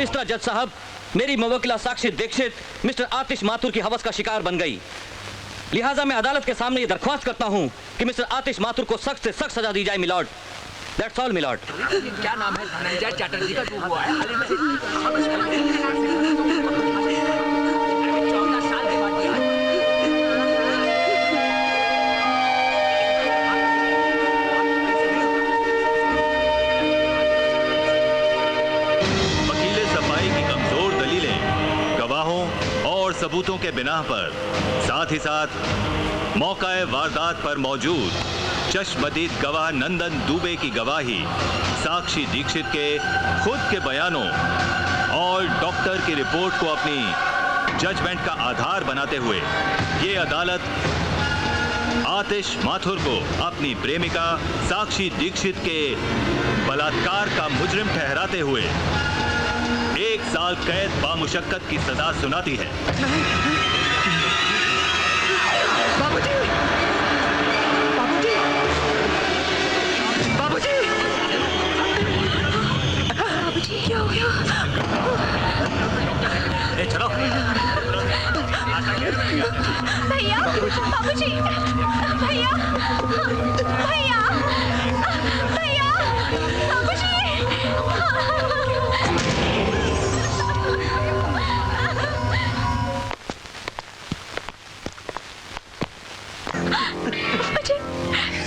इस तरह जज साहब, मेरी मुवक्किला साक्षी दीक्षित मिस्टर आतिश माथुर की हवस का शिकार बन गई। लिहाजा मैं अदालत के सामने ये दरख्वास्त करता हूँ कि मिस्टर आतिश माथुर को सख्त से सख्त सजा दी जाए मिलॉर्ड। That's all milord. क्या नाम है? धनंजय चटर्जी का जो हुआ है 14 साल के बाद दिया। वकीले सफाई की कमजोर दलीलें, गवाहों और सबूतों के बिना पर, साथ ही साथ मौका वारदात पर मौजूद चश्मदीद गवाह नंदन दुबे की गवाही, साक्षी दीक्षित के खुद के बयानों और डॉक्टर की रिपोर्ट को अपनी जजमेंट का आधार बनाते हुए ये अदालत आतिश माथुर को अपनी प्रेमिका साक्षी दीक्षित के बलात्कार का मुजरिम ठहराते हुए 1 साल कैद बामुशक्कत की सजा सुनाती है। बाबूजी! बाबूजी! बाबूजी! बाबूजी क्या हो गया? चलो भैया, बाबूजी, भैया, भैया, भैया, बाबूजी।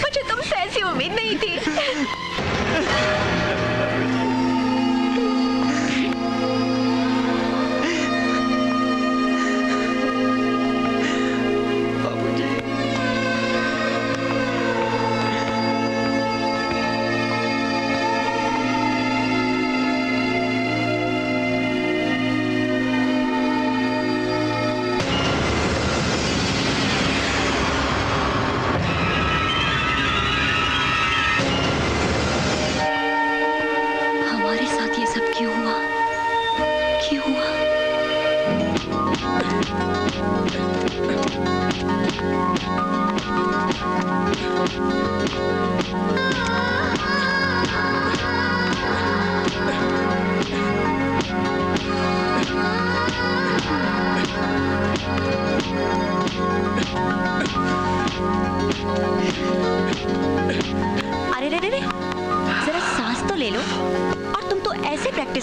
मुझे तुमसे ऐसी उम्मीद नहीं थी।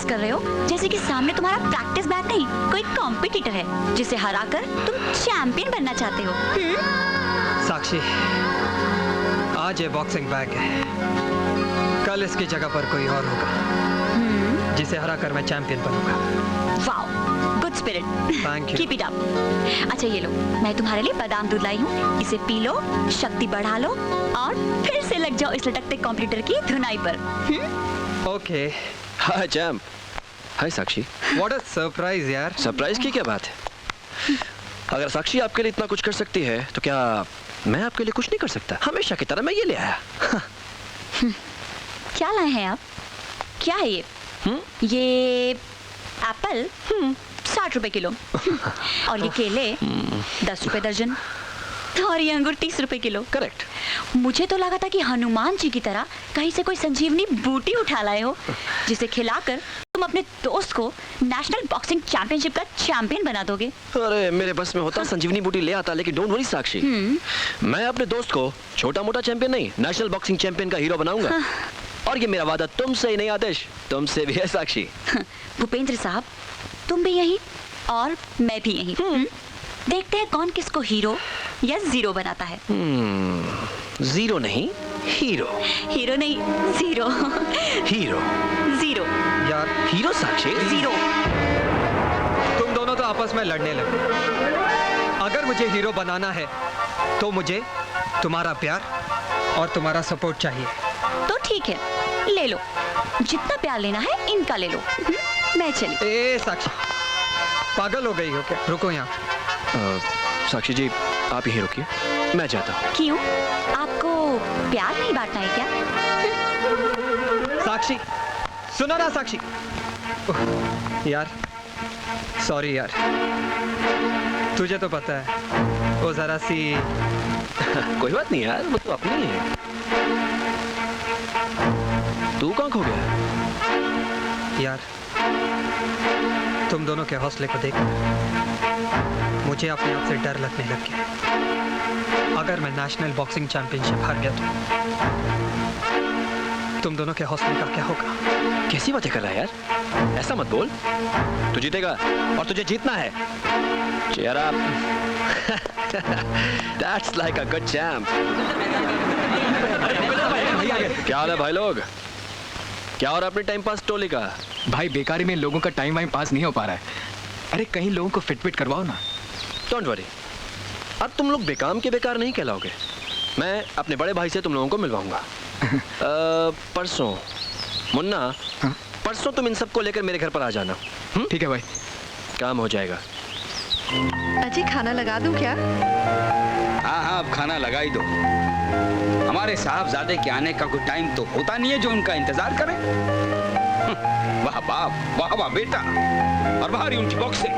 कर रहे हो जैसे कि सामने तुम्हारा प्रैक्टिस बैग नहीं, कोई कॉम्पिटिटर है जिसे हराकर तुम चैंपियन बनना चाहते हो। साक्षी, आज ये बॉक्सिंग बैग है, कल इसकी जगह पर कोई और होगा जिसे हराकर मैं चैंपियन बनूंगा। Wow, good spirit, thank you. Keep it up. अच्छा ये लो, मैं तुम्हारे लिए बादाम दूध लाई हूँ, इसे पी लो, शक्ति बढ़ा लो और फिर से लग जाओ इस लटकते कंप्यूटर की धुनाई पर। Okay. Hi champ. Hi Sakshi. What a surprise यार। सरप्राइज की क्या बात है? अगर साक्षी आपके लिए इतना कुछ कर सकती है तो क्या मैं आपके लिए कुछ नहीं कर सकता? हमेशा की तरह मैं ये ले आया। क्या लाए हैं आप? क्या है ये? ये एप्पल 60 रुपए किलो और ये केले 10 रुपए दर्जन और ये अंगूर 30 रुपए किलो। करेक्ट। मुझे तो लगा था कि हनुमान जी की तरह कहीं से कोई संजीवनी बूटी उठा लाए हो जिसे खिलाकर तुम अपने दोस्त को नेशनल बॉक्सिंग चैंपियनशिप का चैंपियन बना दोगे। अरे मेरे बस में होता संजीवनी बूटी ले आता, लेकिन डोंट वरी साक्षी, मैं अपने दोस्त को छोटा मोटा चैंपियन नहीं, नेशनल बॉक्सिंग चैंपियन का हीरो बनाऊंगा। और ये मेरा वादा तुमसे ही नहीं आदेश, तुमसे भी है साक्षी। भूपेंद्र साहब, तुम भी यही और मैं भी यही। देखते हैं कौन किसको हीरो या जीरो बनाता है। जीरो नहीं, हीरो। हीरो नहीं, जीरो। हीरो। जीरो। यार हीरो साक्षी। जीरो। तुम दोनों तो आपस में लड़ने लगे। अगर मुझे हीरो बनाना है तो मुझे तुम्हारा प्यार और तुम्हारा सपोर्ट चाहिए। तो ठीक है, ले लो, जितना प्यार लेना है इनका ले लो। मैं चली। ए साक्षी, पागल हो गई हो क्या? रुको यहाँ। साक्षी जी, आप यहीं रुकिए, मैं जाता हूँ। क्यों? आपको प्यार नहीं बांटना है क्या? साक्षी, सुनो ना साक्षी। यार सॉरी यार, तुझे तो पता है वो जरा सी कोई बात नहीं यार, वो तो अपनी है। तू कहाँ खो गया यार? तुम दोनों के हौसले को देख मुझे अपने आप से डर लगने लग गया। अगर मैं नेशनल बॉक्सिंग चैंपियनशिप हार गया तो तुम दोनों के हौसले का क्या होगा? कैसी बातें कर रहा है यार? ऐसा मत बोल। तू जीतेगा और तुझे जीतना है। Cheer up. That's like a good champ. क्या हाल है भाई लोग? क्या हो रहा है अपने टाइम पास टोली का? भाई बेकारी में लोगों का टाइम वाइम पास नहीं हो पा रहा है। अरे कहीं लोगों को फिट करवाओ ना। डोंट वरी, अब तुम लोग बेकाम के बेकार नहीं कहलाओगे। मैं अपने बड़े भाई से तुम लोगों को मिलवाऊंगा। परसों मुन्ना, हाँ? परसों तुम इन सबको लेकर मेरे घर पर आ जाना। ठीक है भाई। काम हो जाएगा। अजी खाना लगा दूं क्या? हाँ हाँ, अब खाना लगा ही दो। हमारे साहबजादे के आने का कोई टाइम तो होता नहीं है जो उनका इंतजार करें। वाह बाप, वाह वाह बेटा, और बाहर उनकी बॉक्सिंग।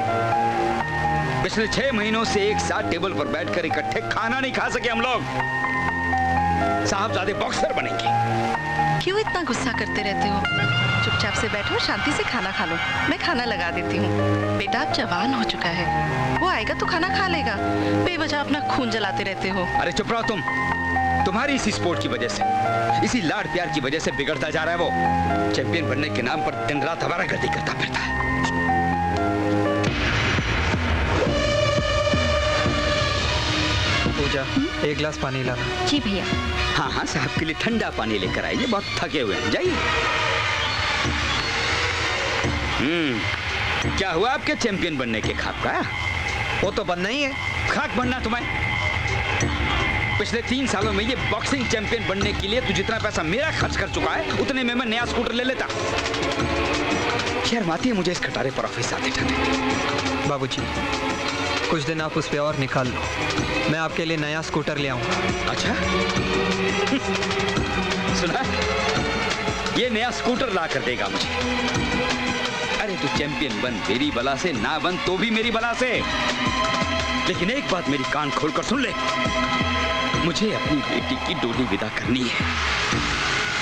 पिछले 6 महीनों से एक साथ टेबल पर बैठकर इकट्ठे खाना नहीं खा सके हम लोग। साहबजादे बॉक्सर बनेंगे। क्यों इतना गुस्सा करते रहते हो? चुपचाप से बैठो, शांति से खाना खा लो। मैं खाना लगा देती हूँ। बेटा अब जवान हो चुका है, वो आएगा तो खाना खा लेगा। बेवजह अपना खून जलाते रहते हो। अरे चुप रहो तुम। तुम्हारी इसी स्पोर्ट की वजह से, इसी लाड प्यार की वजह से बिगड़ता जा रहा है वो। चैंपियन बनने के नाम पर दिन रात आवारागर्दी करता फिरता है। पूजा, एक गिलास पानी लाना। जी भैया। हाँ हाँ, साहब के लिए ठंडा पानी लेकर आइए, बहुत थके हुए हैं। जाइए। क्या हुआ आपके चैंपियन बनने के ख्वाब का? वो तो बनना ही है। खाक बनना तुम्हें? पिछले 3 सालों में ये बॉक्सिंग चैंपियन बनने के लिए तू जितना पैसा मेरा खर्च कर चुका है, उतने में मैं नया स्कूटर ले लेता। शर्म आती है मुझे इस खटारे पर ऑफिस आते जाते। बाबूजी, कुछ दिन आप उस पे और निकाल लो, मैं आपके लिए नया स्कूटर ले आऊंगा। अच्छा सुना, ये नया स्कूटर ला कर देगा मुझे। अरे तू चैंपियन बन मेरी बला से, ना बन तो भी मेरी बला से। लेकिन एक बात मेरी कान खोलकर सुन ले, मुझे अपनी बेटी की डोली विदा करनी है।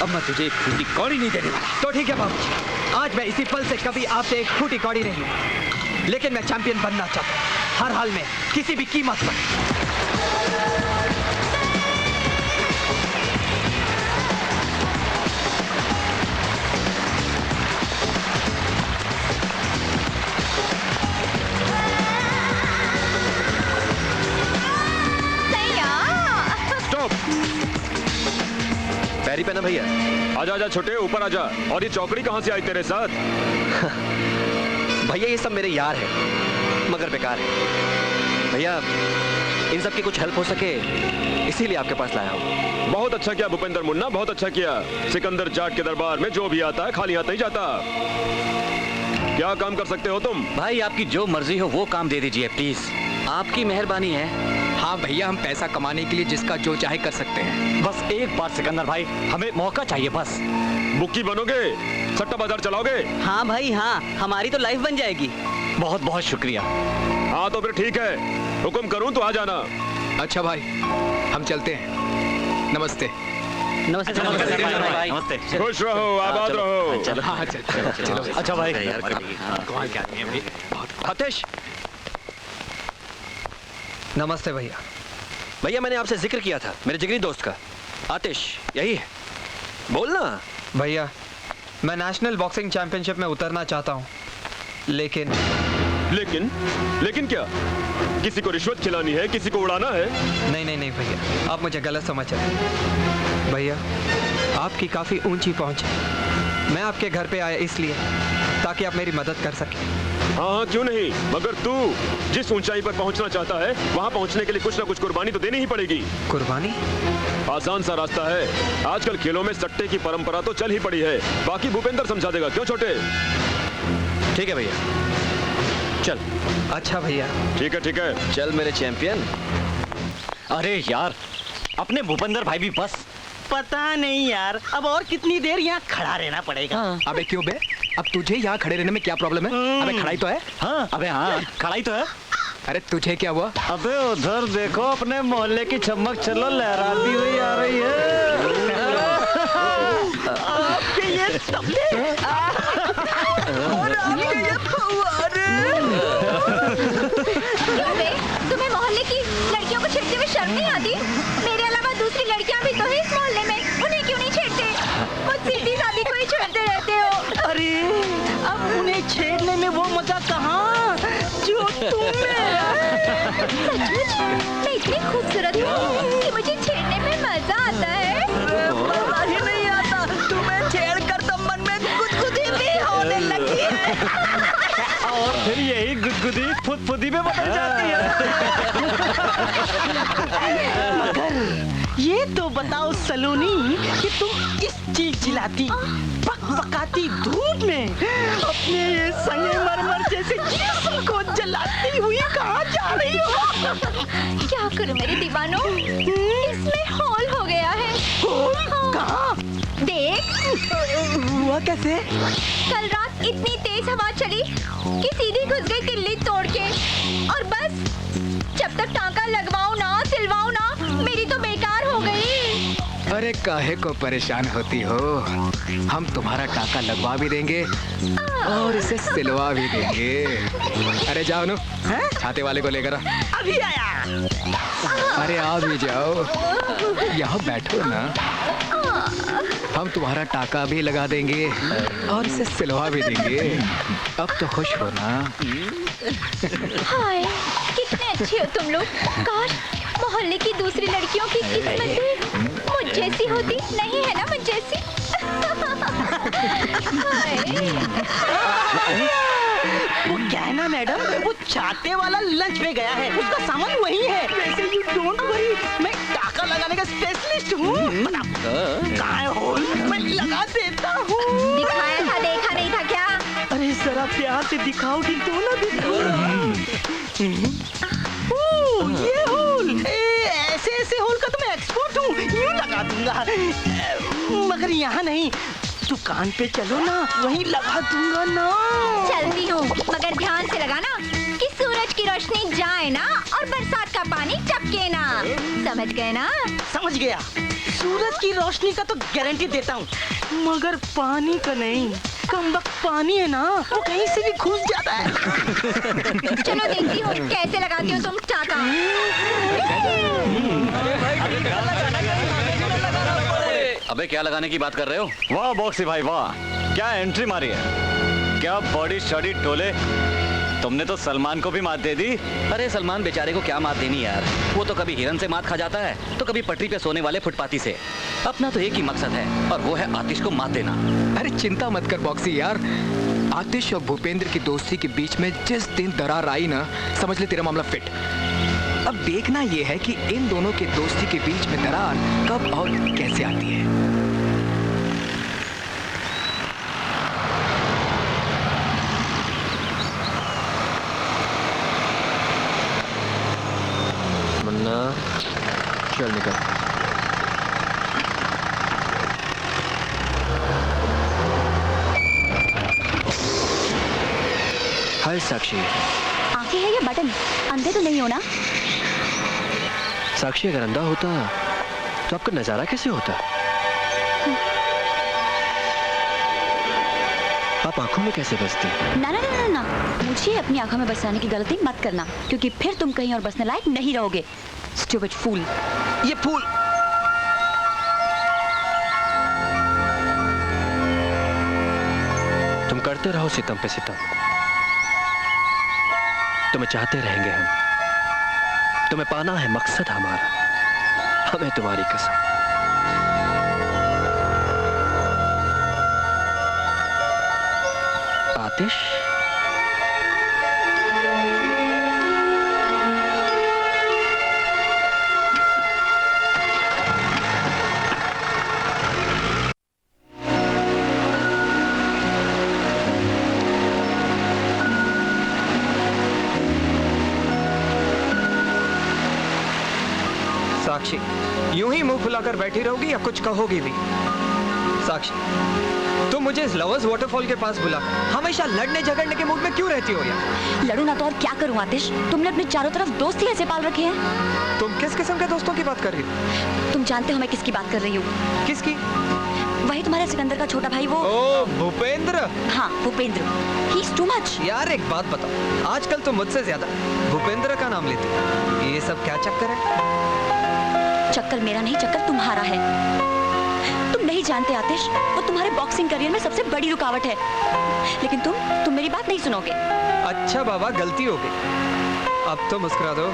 अब मैं तुझे एक फूटी कौड़ी नहीं देने वाला। तो ठीक है बाबूजी, आज मैं इसी पल से कभी आपसे एक फूटी कौड़ी नहीं लूं। लेकिन मैं चैंपियन बनना चाहता हूं, हर हाल में, किसी भी कीमत पर। पैरी पहना भैया। आजा आजा छोटे, ऊपर आजा। और ये चौकड़ी कहाँ से आई तेरे साथ? भैया ये सब मेरे यार हैं, मगर बेकार है। भैया इन सब की कुछ हेल्प हो सके इसीलिए आपके पास लाया हूँ। बहुत अच्छा किया भूपेंद्र मुन्ना, बहुत अच्छा किया। सिकंदर जाट के दरबार में जो भी आता है खाली हाथ नहीं जाता। क्या काम कर सकते हो तुम? भाई आपकी जो मर्जी हो वो काम दे दीजिए प्लीज, आपकी मेहरबानी है। हाँ भैया, हम पैसा कमाने के लिए जिसका जो चाहे कर सकते हैं। बस एक बार सिकंदर भाई, हमें मौका चाहिए बस। बुक्की बनोगे? सट्टा बाजार चलाओगे? हाँ भाई हाँ, हमारी तो लाइफ बन जाएगी। बहुत बहुत शुक्रिया। हाँ तो फिर ठीक है, हुक्म करूँ तो आ जाना। अच्छा भाई, हम चलते हैं। नमस्ते। नमस्ते। भाई नमस्ते। खुश रहो, आबाद रहो। हाँ चलो। अच्छा भाई, आतिश। नमस्ते भैया। भैया मैंने आपसे जिक्र किया था मेरे जिगरी दोस्त का, आतिश यही है, बोलना। भैया मैं नेशनल बॉक्सिंग चैंपियनशिप में उतरना चाहता हूँ, लेकिन क्या? किसी को रिश्वत खिलानी है, किसी को उड़ाना है? नहीं भैया, आप मुझे गलत समझ रहे। भैया आपकी काफ़ी ऊंची पहुंच है, मैं आपके घर पे आया इसलिए ताकि आप मेरी मदद कर सकें। हाँ क्यों नहीं, मगर तू जिस ऊंचाई पर पहुंचना चाहता है वहां पहुंचने के लिए कुछ ना कुछ कुर्बानी तो देनी ही पड़ेगी। कुर्बानी? आसान सा रास्ता है। आजकल खेलों में सट्टे की परंपरा तो चल ही पड़ी है, बाकी भूपेंद्र समझा देगा। क्यों छोटे? ठीक है भैया, चल। अच्छा भैया। ठीक है चल मेरे चैंपियन। अरे यार, अपने भूपेंद्र भाई भी बस। पता नहीं यार, अब और कितनी देर यहाँ खड़ा रहना पड़ेगा। अबे क्यों बे? अब तुझे यहाँ खड़े रहने में क्या प्रॉब्लम है? अबे खड़ाई तो है। हाँ, अबे हाँ, खड़ाई तो है। अरे तुझे क्या हुआ? अबे उधर देखो, अपने मोहल्ले की चमक चलो लहराती हुई आ रही है। आपके ये तबले और आपके ये फव्वारे गुदगुदी फुदफुदी में बदल जाती है। मगर ये तो बताओ सलोनी कि तुम इस चिलचिलाती पकपकाती धूप में अपने ये संगमरमर जैसे जिस्म को जलाती हुई कहाँ जा रही हो? क्या करूं मेरे दीवानों, इसमें होल हो गया है। होल? कहाँ? देख, हुआ कैसे? कल रात इतनी तेज हवा चली कि सीधी घुस गई किल्ली तोड़ के, और बस जब तक टांका लगवाऊं ना सिलवाऊं ना, मेरी तो बेकार हो गई। अरे काहे को परेशान होती हो, हम तुम्हारा टाका लगवा भी देंगे और इसे सिलवा भी देंगे। अरे जाओ नो, छाते वाले को लेकर आ। अभी आया। अरे आ भी जाओ, यहाँ बैठो ना। हम तुम्हारा टाका भी लगा देंगे और इसे सिलवा भी देंगे। अब तो खुश हो ना? हाय, कितने अच्छे हो तुम लोग। काश मोहल्ले की दूसरी लड़कियों की किस्मत भी मुझ जैसी होती। नहीं है ना मुझ जैसी? वो क्या है ना मैडम, वो छाते वाला लंच पे गया है, उसका सामान वही है। वैसे यू डोंट वरी, मैं टाका लगाने का स्पेशलिस्ट हूँ। कहाँ है होल? मैं लगा देता हूँ। दिखाया था, देखा नहीं था क्या? अरे जरा प्यार से दिखाओगी तो ना ये होल, ऐसे ऐसे होल का तो मैं एक्सपर्ट हूँ, यूँ लगा दूंगा। मगर यहाँ नहीं, दुकान पे चलो ना, वहीं लगा दूंगा ना। चलती हूँ, मगर ध्यान से लगाना कि सूरज की रोशनी जाए ना और बरसात का पानी टपके ना। समझ गए ना? समझ गया। सूरज की रोशनी का तो गारंटी देता हूँ, मगर पानी का नहीं। कमबख्त पानी है ना, वो कहीं से भी घुस जाता है। चलो देखती हूँ कैसे लगाती हो तुम टाका। अबे क्या लगाने की बात कर रहे हो? वाह बॉक्सी भाई वाह, क्या एंट्री मारी है, क्या बॉडी शॉडी टोले। तुमने तो सलमान को भी मात दे दी। अरे सलमान बेचारे को क्या मात देनी यार, वो तो कभी हिरन से मात खा जाता है तो कभी पटरी पे सोने वाले फुटपाती से। अपना तो एक ही मकसद है और वो है आतिश को मात देना। अरे चिंता मत कर बॉक्सी यार, आतिश और भूपेंद्र की दोस्ती के बीच में जिस दिन दरार आई ना, समझ ले तेरा मामला फिट। अब देखना ये है कि इन दोनों के दोस्ती के बीच में दरार कब और कैसे आती है। मन्ना चल निकल। हाय साक्षी। आंखें है या बटन? अंधे तो नहीं हो ना? साक्षी अगर अंधा होता तो आपका नजारा कैसे होता? आप आंखों में कैसे बसती? ना ना ना ना ना, मुझे अपनी आंखों में बसाने की गलती मत करना, क्योंकि फिर तुम कहीं और बसने लायक नहीं रहोगे। स्टूपिड फूल। ये फूल तुम करते रहो सितम पे सितम, तुम्हें चाहते रहेंगे हम, तुम्हें पाना है मकसद हमारा, हमें तुम्हारी कसम। आतिश साक्षी, यूं ही मुंह फुलाकर बैठी रहोगी या कुछ कहोगी भी? साक्षी, तुम मुझे इस लवर्स वाटरफॉल के पास बुला हमेशा लड़ने झगड़ने के मूड में क्यों रहती हो यार? लड़ू ना तो और क्या करूं आतिश? तुमने अपने चारों तरफ दोस्त ही ऐसे पाल रखे हैं। तुम किस किस्म के दोस्तों की बात कर रही हो? तुम जानते हो मैं किसकी बात कर रही हूँ? किसकी? वही तुम्हारे सिकंदर का छोटा भाई, वो। ओ भूपेंद्र। हाँ Bhupendra, he is too much. यार एक बात बताओ, आजकल तो मुझसे ज्यादा भूपेंद्र का नाम लेती हो। ये सब क्या चक्कर है? चक्कर मेरा नहीं, चक्कर तुम्हारा है। तुम नहीं जानते आतिश, वो तुम्हारे बॉक्सिंग करियर में सबसे बड़ी रुकावट है, लेकिन तुम मेरी बात नहीं सुनोगे। अच्छा बाबा, गलती हो गई, अब तो मुस्कुरा दो।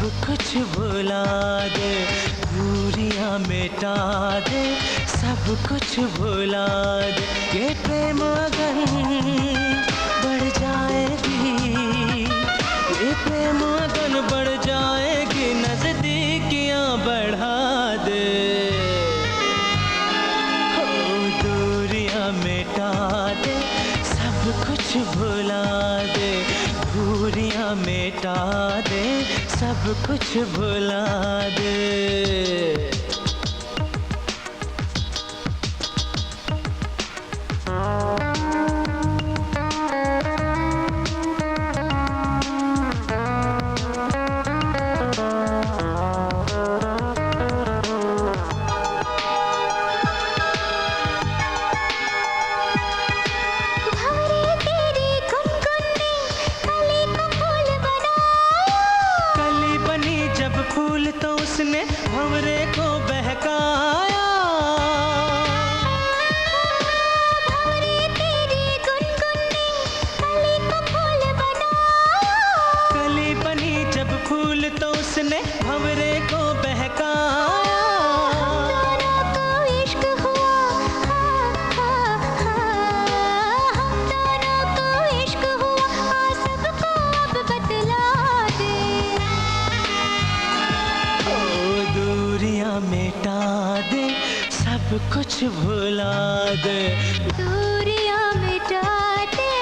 कुछ भुला दे, दूरियां मिटा दे, सब कुछ भुला दे। ये प्रेम अगर बढ़ जाएगी, ये प्रेम अगर बढ़ जाएगी, नजदीकियां बढ़ा दे। हो दूरियां मिटा दे, सब कुछ भुला दे, दूरियां मिटा दे, सब कुछ भुला दे। कली बनी जब फूल तो उसने भंवरे को बहकाया। कली बनी जब फूल तो उसने भंवरे को बहकाया। मिटा दे, सब कुछ भुला दे, दूरियां मिटा दे,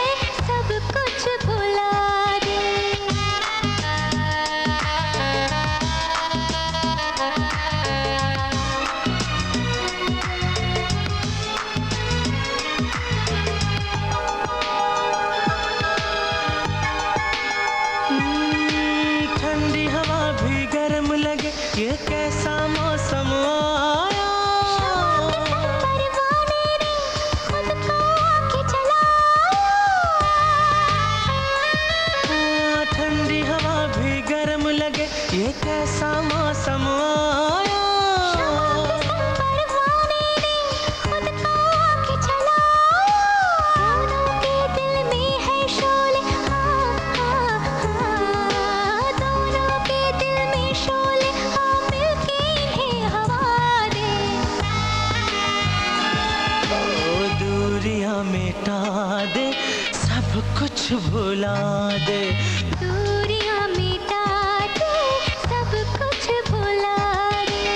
सब कुछ भुला दे। ठंडी हवा भी गर्म लगे, ये कैसा मौसम आया। ठंडी हवा भी गर्म लगे, ये कैसा मौसम आया। मिटा दे, सब कुछ भुला दे, दूरियां मिटा दे, सब कुछ भुला दे।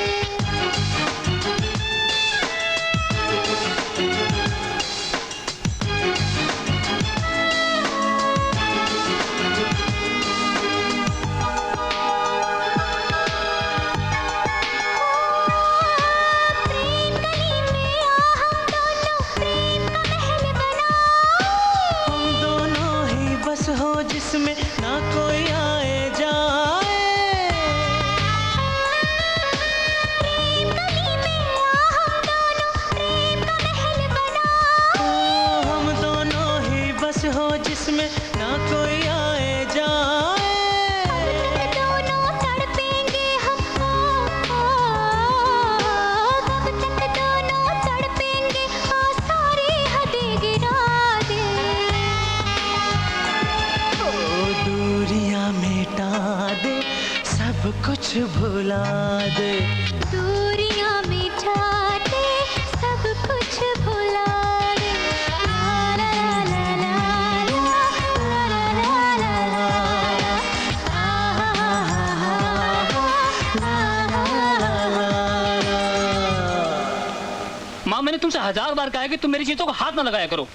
हो जिसमें ना कोई आए जाए। हम दोनों ही बस हो जिसमें ना कोई आए जाए। दोनों तड़पेंगे हम, कब तक दोनों तड़पेंगे, सारी हदें गिरा दे। दूरियां मिटा दे, सब कुछ भुला दे, दूरियां मिटा दे, सब कुछ भुला दे। ला ला ला ला ला ला ला माँ, मैंने तुमसे 1000 बार कहा है कि तुम मेरी चीजों को हाथ ना लगाया करो।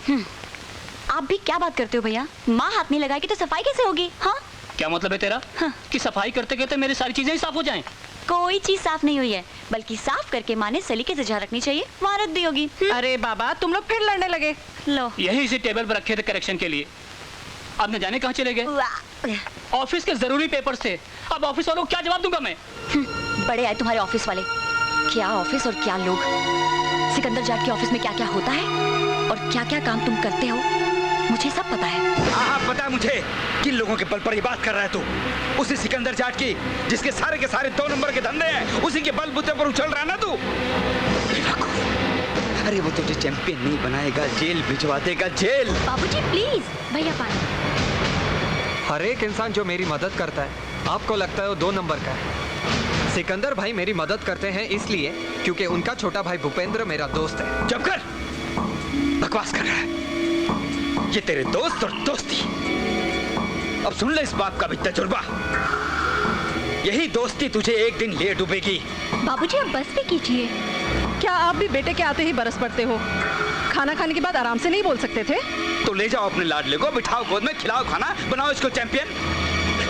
आप भी क्या बात करते हो भैया? माँ हाथ नहीं लगाएगी तो सफाई कैसे होगी? हाँ, क्या मतलब है तेरा? हाँ। कि सफाई करते करते मेरी सारी चीजें ही साफ हो जाएं? कोई चीज साफ नहीं हुई है, बल्कि साफ करके माँ ने सलीके से जहाँ रखनी चाहिए वहाँ रख दी होगी। अरे बाबा, तुम लोग फिर लड़ने लगे। लो, यही इसी टेबल पर रखे थे करेक्शन के लिए। अब न जाने कहाँ चले गए। वाह। ऑफिस के जरूरी पेपर्स थे, अब ऑफिस वालों को क्या जवाब दूंगा मैं? बड़े आए तुम्हारे ऑफिस वाले। क्या ऑफिस और क्या लोग। सिकंदर जाट के ऑफिस में क्या क्या होता है और क्या क्या काम तुम करते हो, मुझे सब पता है। हाँ, पता है मुझे किन लोगों के बल पर ये बात कर रहा है तू। उसी सिकंदर जाट की, जिसके सारे के सारे 2 नंबर के धंधे हैं, उसी के बलबूते पर उछल रहा है ना तू। अरे वो तुझे चैंपियन नहीं बनाएगा, जेल भिजवा देगा, जेल। बाबूजी प्लीज, भैया पानी। हर एक इंसान जो मेरी मदद करता है आपको लगता है वो 2 नंबर का है। सिकंदर भाई मेरी मदद करते हैं इसलिए क्योंकि उनका छोटा भाई भूपेंद्र मेरा दोस्त है। चुप कर, बकवास कर रहा है। ये तेरे दोस्त और दोस्ती। अब सुन ले इस बात का भी तजुर्बा। यही दोस्ती तुझे एक दिन ले डूबेगी। बाबूजी आप बस भी कीजिए। क्या आप भी बेटे के आते ही बरस पड़ते हो? खाना खाने के बाद आराम से नहीं बोल सकते थे? तो ले जाओ अपने लाडले को, बिठाओ गोद में, खिलाओ खाना, बनाओ इसको चैंपियन।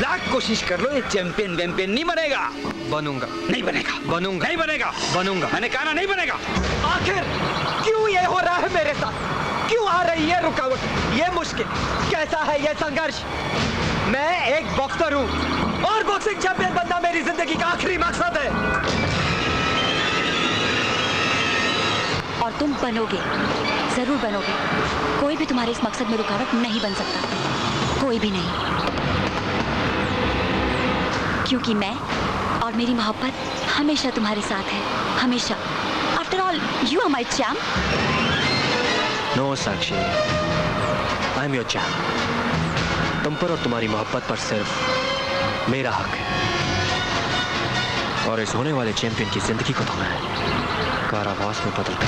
लाख कोशिश कर लो, ये चैंपियन वैंपियन नहीं बनेगा। बनूंगा। नहीं बनेगा। बनूंगा। नहीं बनेगा। बनूंगा। मैंने कहा ना, नहीं बनेगा। आखिर क्यों ये हो रहा है मेरे साथ? क्यों आ रही है रुकावट, ये मुश्किल? कैसा है ये संघर्ष? मैं एक बॉक्सर हूँ और बॉक्सिंग चैंपियन बनना मेरी जिंदगी का आखिरी मकसद है। और तुम बनोगे, जरूर बनोगे। कोई भी तुम्हारे इस मकसद में रुकावट नहीं बन सकता, कोई भी नहीं। क्योंकि मैं और मेरी मोहब्बत हमेशा तुम्हारे साथ है, हमेशा। After all you are my champ. No Sakshi, I am your champ. तुम पर और तुम्हारी मोहब्बत पर सिर्फ मेरा हक है। और इस होने वाले चैंपियन की जिंदगी को तो मैं कारावास में बदल दूंगा।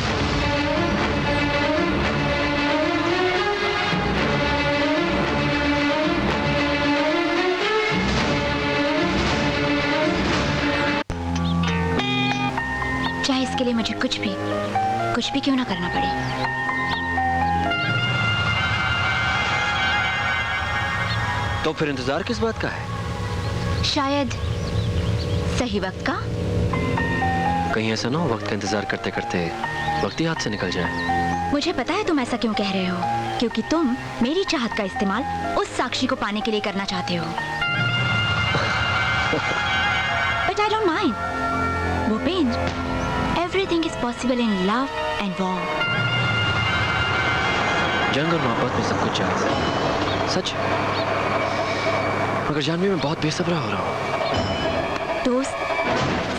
चाहे इसके लिए मुझे कुछ भी क्यों ना करना पड़े। तो फिर इंतजार किस बात का है? शायद सही वक्त का। कहीं ऐसा ना हो वक्त का इंतजार करते करते वक्त ही हाथ से निकल जाए। मुझे पता है तुम ऐसा क्यों कह रहे हो, क्योंकि तुम मेरी चाहत का इस्तेमाल उस साक्षी को पाने के लिए करना चाहते हो। But I don't mind Bhupendra, everything is possible in love and war. जंग और मोहब्बत में सब कुछ जायज है, सच। मगर जानवी मैं बहुत बेसब्रा हो रहा हूँ। दोस्त,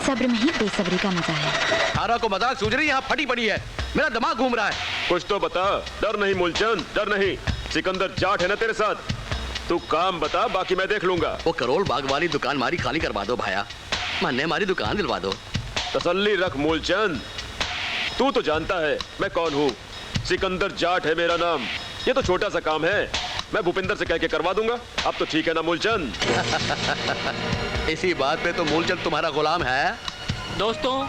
सब्र में ही बेसब्री का मजा है। आरा को मजाक सूझ रही, यहाँ फटी पड़ी है, मेरा दिमाग घूम रहा है। कुछ तो बता। डर नहीं मूलचंद, डर नहीं। सिकंदर जाट है ना तेरे साथ। तू काम बता, बाकी मैं देख लूंगा। वो करोल बाग वाली दुकान मारी खाली करवा दो भाया, मान्य हमारी दुकान दिलवा दो। तसल्ली रख मूलचंद, तू तो जानता है मैं कौन हूँ। सिकंदर जाट है मेरा नाम। ये तो छोटा सा काम है, मैं भूपेंद्र से कह के करवा दूंगा। अब तो ठीक है ना मूलचंद? इसी बात पे तो मूलचंद तुम्हारा गुलाम है। दोस्तों,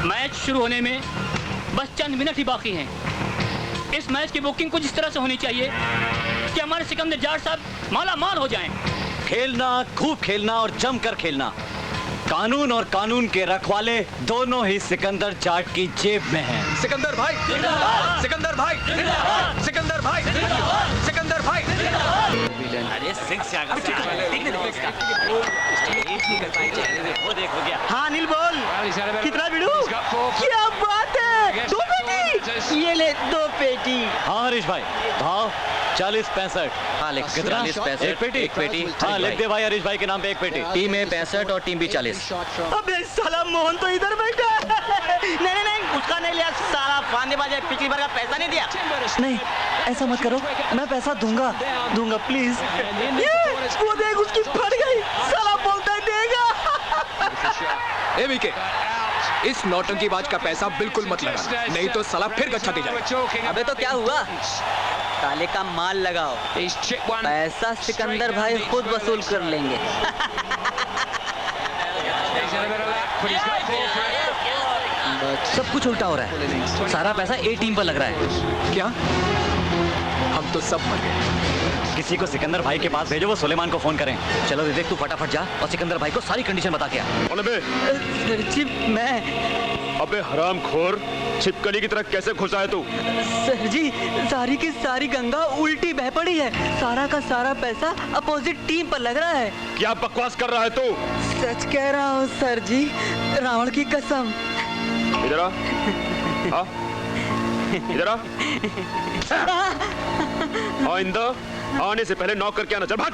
मैच शुरू होने में बस चंद मिनट ही बाकी हैं। इस मैच की बुकिंग कुछ इस तरह से होनी चाहिए कि हमारे सिकंदर जाट साहब माला माल हो जाएं। खेलना, खूब खेलना और जमकर खेलना। कानून और कानून के रखवाले दोनों ही सिकंदर जाट की जेब में हैं। सिकंदर भाई, सिकंदर भाई, सिकंदर भाई, सिकंदर भाई। अरे सिंह से आगे वो देखो गया। हाँ अनिल बोल, कितना बिड़ू? क्या बात है, 2 पेटी। ये ले 2 पेटी। हाँ हरीश भाई, भाव 40-65। हाँ लिख, कितना? 40-65। एक पेटी। एक पेटी। हाँ लिख दे भाई, हरीश भाई के नाम पे एक पेटी। टीम ए 65 और टीम बी 40। अबे साला मोहन तो इधर बैठा है। नहीं, उसका नहीं लिया साला फांदेबाज है, पिछली बार का पैसा नहीं दिया। नहीं, ऐसा मत करो, मैं पैसा दूंगा प्लीज। वो देख उसकी फट गई, साला बोलता है देगा। ए विके, इस नौटंकीबाज का पैसा बिल्कुल मत लगा, नहीं तो साला फिर गच्छा दे जाएगा। अबे तो क्या हुआ, ताले का माल लगाओ, पैसा सिकंदर भाई खुद वसूल कर लेंगे। सब कुछ उल्टा हो रहा है, सारा पैसा ए टीम पर लग रहा है। क्या? हम तो सब मर गए। किसी को सिकंदर भाई के पास भेजो, वो सुलेमान को फोन करें। चलो विवेक, तू फटाफट जा और सिकंदर भाई को सारी कंडीशन बता के आ। मैं अबे हरामखोर, छिपकली की तरह कैसे घुसा है तू? सर जी, सारी की सारी गंगा उल्टी बह पड़ी है, सारा का सारा पैसा अपोजिट टीम पर लग रहा है। क्या बकवास कर रहा है तू? सच कह रहा हूँ सर जी, रावण की कसम। इधर आ। हाँ? इधर आ। आइंदा आने से पहले नॉक करके आना। चल भाग।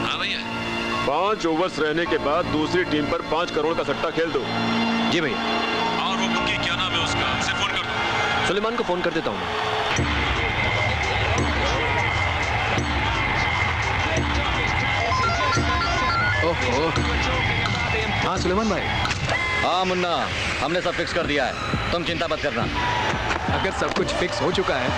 हाँ भैया, ओवर्स रहने के बाद दूसरी टीम पर 5 करोड़ का सट्टा खेल दो। जी भैया। और वो बुकी क्या नाम है उसका, उसे फोन कर दो। सुलेमान को फोन कर देता हूँ। ओहो। हाँ सुलेमान भाई। हाँ मुन्ना, हमने सब फिक्स कर दिया है, तुम चिंता मत करना। अगर सब कुछ फिक्स हो चुका है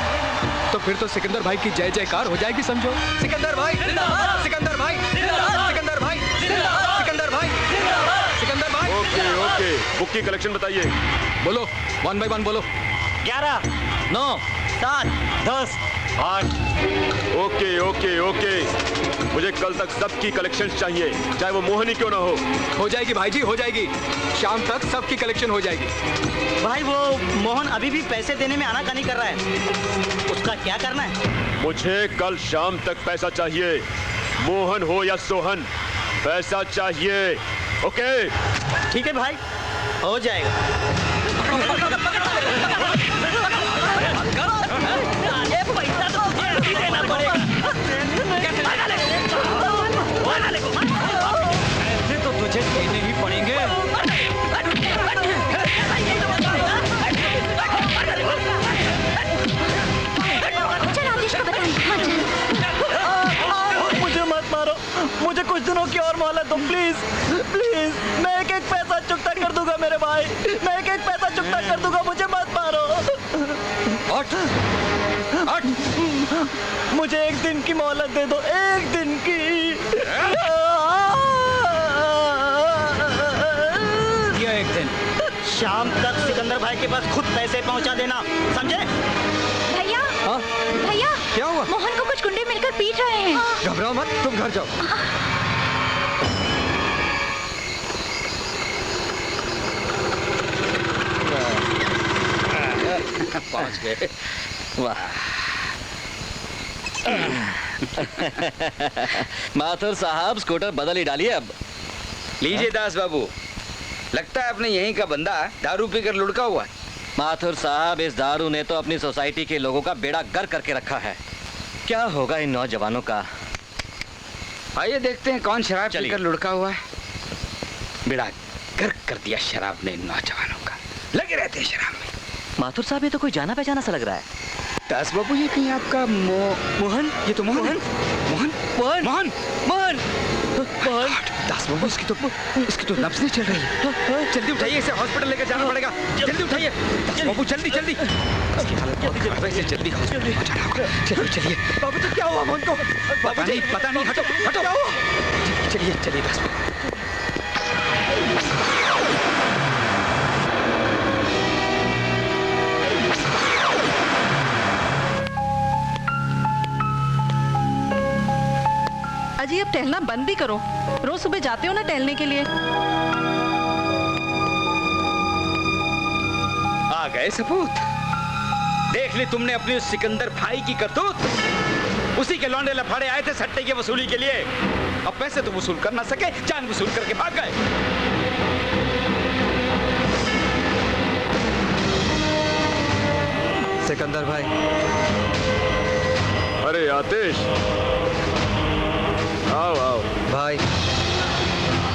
तो फिर तो सिकंदर भाई की जय जयकार हो जाएगी समझो। सिकंदर भाई जिंदाबाद, सिकंदर भाई जिंदाबाद, सिकंदर भाई जिंदाबाद, सिकंदर भाई जिंदाबाद, सिकंदर भाई। ओके ओके, बुक की कलेक्शन बताइए। बोलो 1 by 1 बोलो। 11, 9, 7, 10, 8। ओके ओके ओके, मुझे कल तक सबकी कलेक्शन चाहिए, चाहे वो मोहन ही क्यों ना हो जाएगी भाई जी, हो जाएगी। शाम तक सबकी कलेक्शन हो जाएगी। भाई वो मोहन अभी भी पैसे देने में आनाकानी कर रहा है, उसका क्या करना है? मुझे कल शाम तक पैसा चाहिए, मोहन हो या सोहन, पैसा चाहिए। ओके ठीक है भाई, हो जाएगा। पैसा तो तुझे अभी देना पड़ेगा। ऐसे तो तुझे देने ही पड़ेंगे। चल आतिश को बताएं। मुझे मत मारो, मुझे कुछ दिनों की और मोहलत दो प्लीज प्लीज। मैं एक एक पैसा चुकता कर दूंगा मेरे भाई, मैं एक एक पैसा चुकता कर दूंगा, मुझे मत मारो। मुझे एक दिन की मोहलत दे दो, एक दिन की। ये एक दिन शाम तक सिकंदर भाई के पास खुद पैसे पहुंचा देना, समझे? भैया भैया, क्या हुआ? मोहन को कुछ गुंडे मिलकर पीट रहे हैं। घबराओ मत, तुम घर जाओ। पहुंच गए। वाह। माथुर साहब, स्कूटर बदल ही डालिए अब। लीजिए दास बाबू, लगता है अपने यहीं का बंदा दारू पीकर लुढ़का हुआ है। माथुर साहब, इस दारू ने तो अपनी सोसाइटी के लोगों का बेड़ा गर्क करके रखा है। क्या होगा इन नौजवानों का? आइए देखते हैं कौन शराब चलिए। पीकर लुढ़का हुआ है। बेड़ा गर्क कर दिया शराब ने इन नौजवानों का, लगे रहते हैं शराब में। माथुर साहब, ये तो कोई जाना पहचाना सा लग रहा है। दास बाबू, ये कहीं आपका मोहन? ये तो मोहन है। मोहन मोहन मोहन मोहन मोहन। दास बाबू, इसकी तो नब्ज नहीं चल रही है। जल्दी उठाइए, इसे हॉस्पिटल लेकर जाना पड़ेगा। जल्दी उठाइए दास बाबू, जल्दी जल्दी। इसकी हालत बहुत खराब है, इसे जल्दी हॉस्पिटल पहुंचाना होगा। चलिए चलिए। बाबू जी क्या हुआ मोहन को? पता नहीं, हटो हटो। क्या हुआ? चलिए चलिए दास बाबू। अजी अब टहलना बंद भी करो, रोज सुबह जाते हो ना टहलने के लिए। आ गए सबूत। देख ली तुमने अपने उस सिकंदर भाई की करतूत। उसी के लौंडे लफाड़े आए थे सट्टे की वसूली के लिए। अब पैसे तो वसूल कर ना सके, जान वसूल करके भाग गए। सिकंदर भाई। अरे आतिश, आओ आओ। भाई,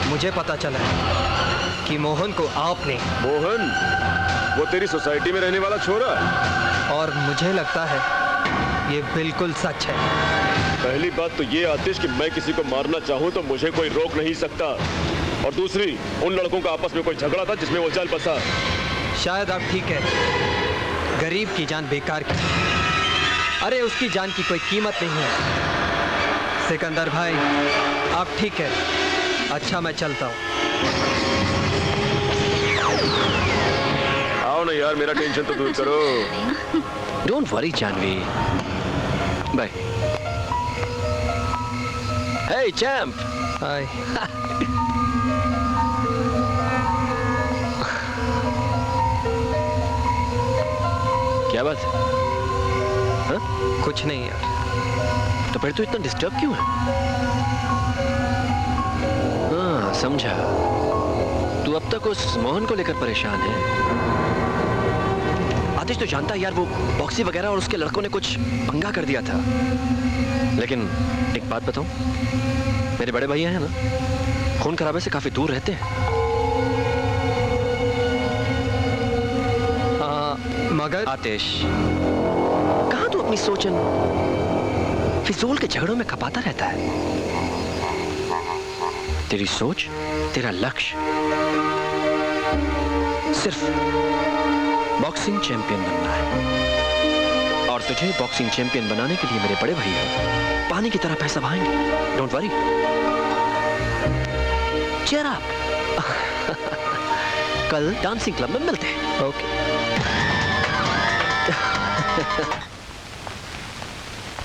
मुझे पता चला है कि मोहन को आपने। मोहन? वो तेरी सोसाइटी में रहने वाला छोरा? और मुझे लगता है ये बिल्कुल सच है। पहली बात तो ये आतिश कि मैं किसी को मारना चाहूं तो मुझे कोई रोक नहीं सकता, और दूसरी, उन लड़कों का आपस में कोई झगड़ा था जिसमें वो चल बसा। शायद आप ठीक है, गरीब की जान बेकार की। अरे उसकी जान की कोई कीमत नहीं है। सिकंदर भाई, आप ठीक है। अच्छा, मैं चलता हूँ। आओ ना यार, मेरा टेंशन तो दूर करो। Don't worry Janhvi. Bye. Hey champ. Hi. क्या बात है? हाँ? कुछ नहीं यार। तो फिर तो इतना डिस्टर्ब क्यों है? हाँ, समझा। तू अब तक उस मोहन को लेकर परेशान है। आतिश तो जानता है यार, वो बॉक्सी वगैरह और उसके लड़कों ने कुछ पंगा कर दिया था। लेकिन एक बात बताऊं, मेरे बड़े भैया हैं ना, खून खराबे से काफी दूर रहते हैं। मगर आतिश, कहाँ तू अपनी सोचन फिजूल के झगड़ों में खपाता रहता है? तेरी सोच, तेरा लक्ष्य सिर्फ बॉक्सिंग चैंपियन बनना है, और तुझे बॉक्सिंग चैंपियन बनाने के लिए मेरे बड़े भैया पानी की तरह पैसा बहाएंगे। Don't worry, cheer up. कल डांसिंग क्लब में मिलते हैं। Okay.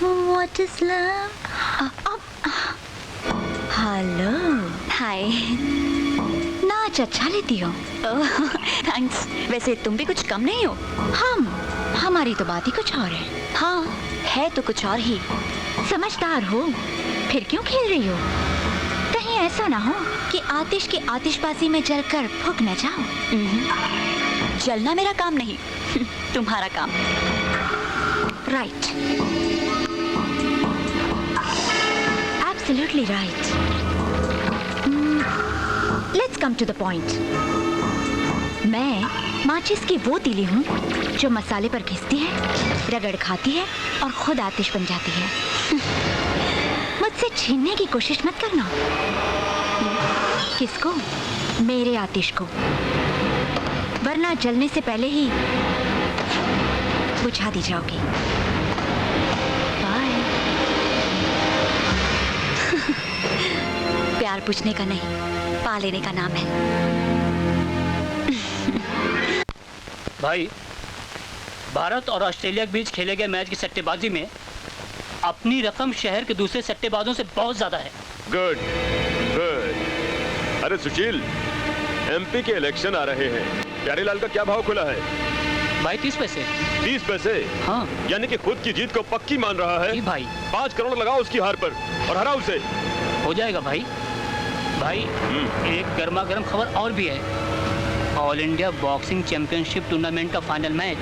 What is love? Hello. Hi. नाच अच्छा लेती हो। थैंक्स। वैसे तुम भी कुछ कम नहीं हो। हमारी तो बात ही कुछ और है। हाँ, है तो कुछ और ही। समझदार हो, फिर क्यों खेल रही हो? कहीं ऐसा ना हो कि आतिश की आतिशबाजी में जलकर फूक न जाओ। जलना मेरा काम नहीं, तुम्हारा काम। Right. Absolutely right. Let's come to the point. मैं माचिस की वो तीली हूँ जो मसाले पर घिसती है, रगड़ खाती है और खुद आतिश बन जाती है। मुझसे छीनने की कोशिश मत करना। किसको? मेरे आतिश को, वरना जलने से पहले ही बुझा दी जाओगी। बाय। प्यार पूछने का नहीं, पा लेने का नाम है। भाई, भारत और ऑस्ट्रेलिया के बीच खेले गए मैच की सट्टेबाजी में अपनी रकम शहर के दूसरे सट्टेबाजों से बहुत ज्यादा है। Good good. अरे सुशील, एमपी के इलेक्शन आ रहे हैं, प्यारेलाल का क्या भाव खुला है? भाई 30 पैसे। 30 पैसे? हाँ। यानी कि खुद की जीत को पक्की मान रहा है। जी भाई। 5 करोड़ लगाओ उसकी हार पर और हरा उसे। हो जाएगा भाई। भाई, एक गर्मा गर्म खबर और भी है। All India boxing championship tournament का फाइनल मैच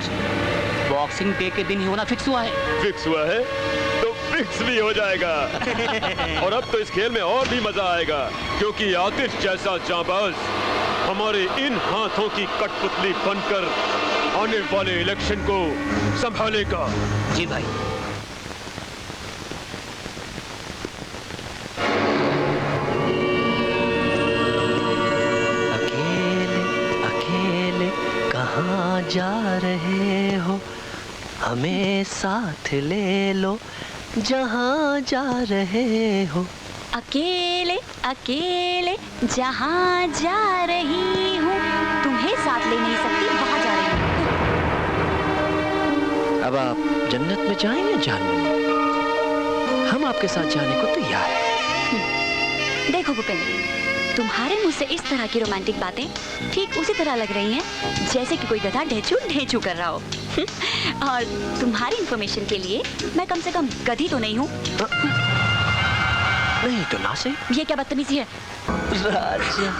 बॉक्सिंग डे के दिन ही होना फिक्स हुआ है। फिक्स हुआ है तो फिक्स भी हो जाएगा। और अब तो इस खेल में और भी मजा आएगा, क्योंकि आतिश जैसा जांबाज हमारे इन हाथों की कठपुतली बनकर आने वाले इलेक्शन को संभालेगा। जी भाई। अकेले अकेले कहाँ जा रहे हो, हमें साथ ले लो जहाँ जा रहे हो। अकेले अकेले जहाँ जा रही हूँ, तुम्हें साथ ले नहीं सकती, वहाँ जा रही हूँ। अब आप जन्नत में जाएंगे जहन्नम में, हम आपके साथ जाने को तैयार हैं। देखो भूपेंद्र, तुम्हारे मुंह से इस तरह की रोमांटिक बातें ठीक उसी तरह लग रही हैं जैसे कि कोई गधा ढेचू ढेचू कर रहा हो। और तुम्हारी इंफॉर्मेशन के लिए मैं कम से कम गधी तो नहीं हूँ। नहीं तो ना से। ये क्या बदतमीजी है? राजा।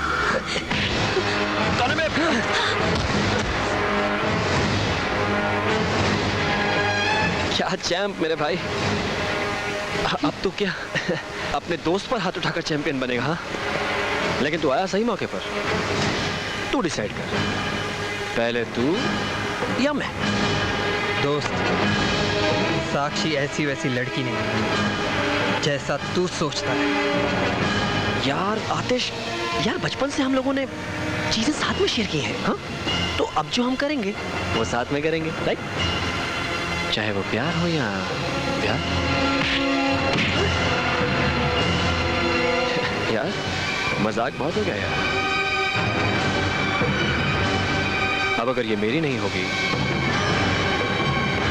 क्या चैंप मेरे भाई। अब तो क्या अपने दोस्त पर हाथ उठाकर चैंपियन बनेगा? हाँ, लेकिन तू आया सही मौके पर। तू डिसाइड कर, पहले तू या मैं। दोस्त, साक्षी ऐसी वैसी लड़की नहीं जैसा तू सोचता है। यार आतिश, यार बचपन से हम लोगों ने चीजें साथ में शेयर की हैं। हाँ, तो अब जो हम करेंगे वो साथ में करेंगे, राइट? चाहे वो प्यार हो या प्यार। यार मजाक बहुत हो गया यार। अब अगर ये मेरी नहीं होगी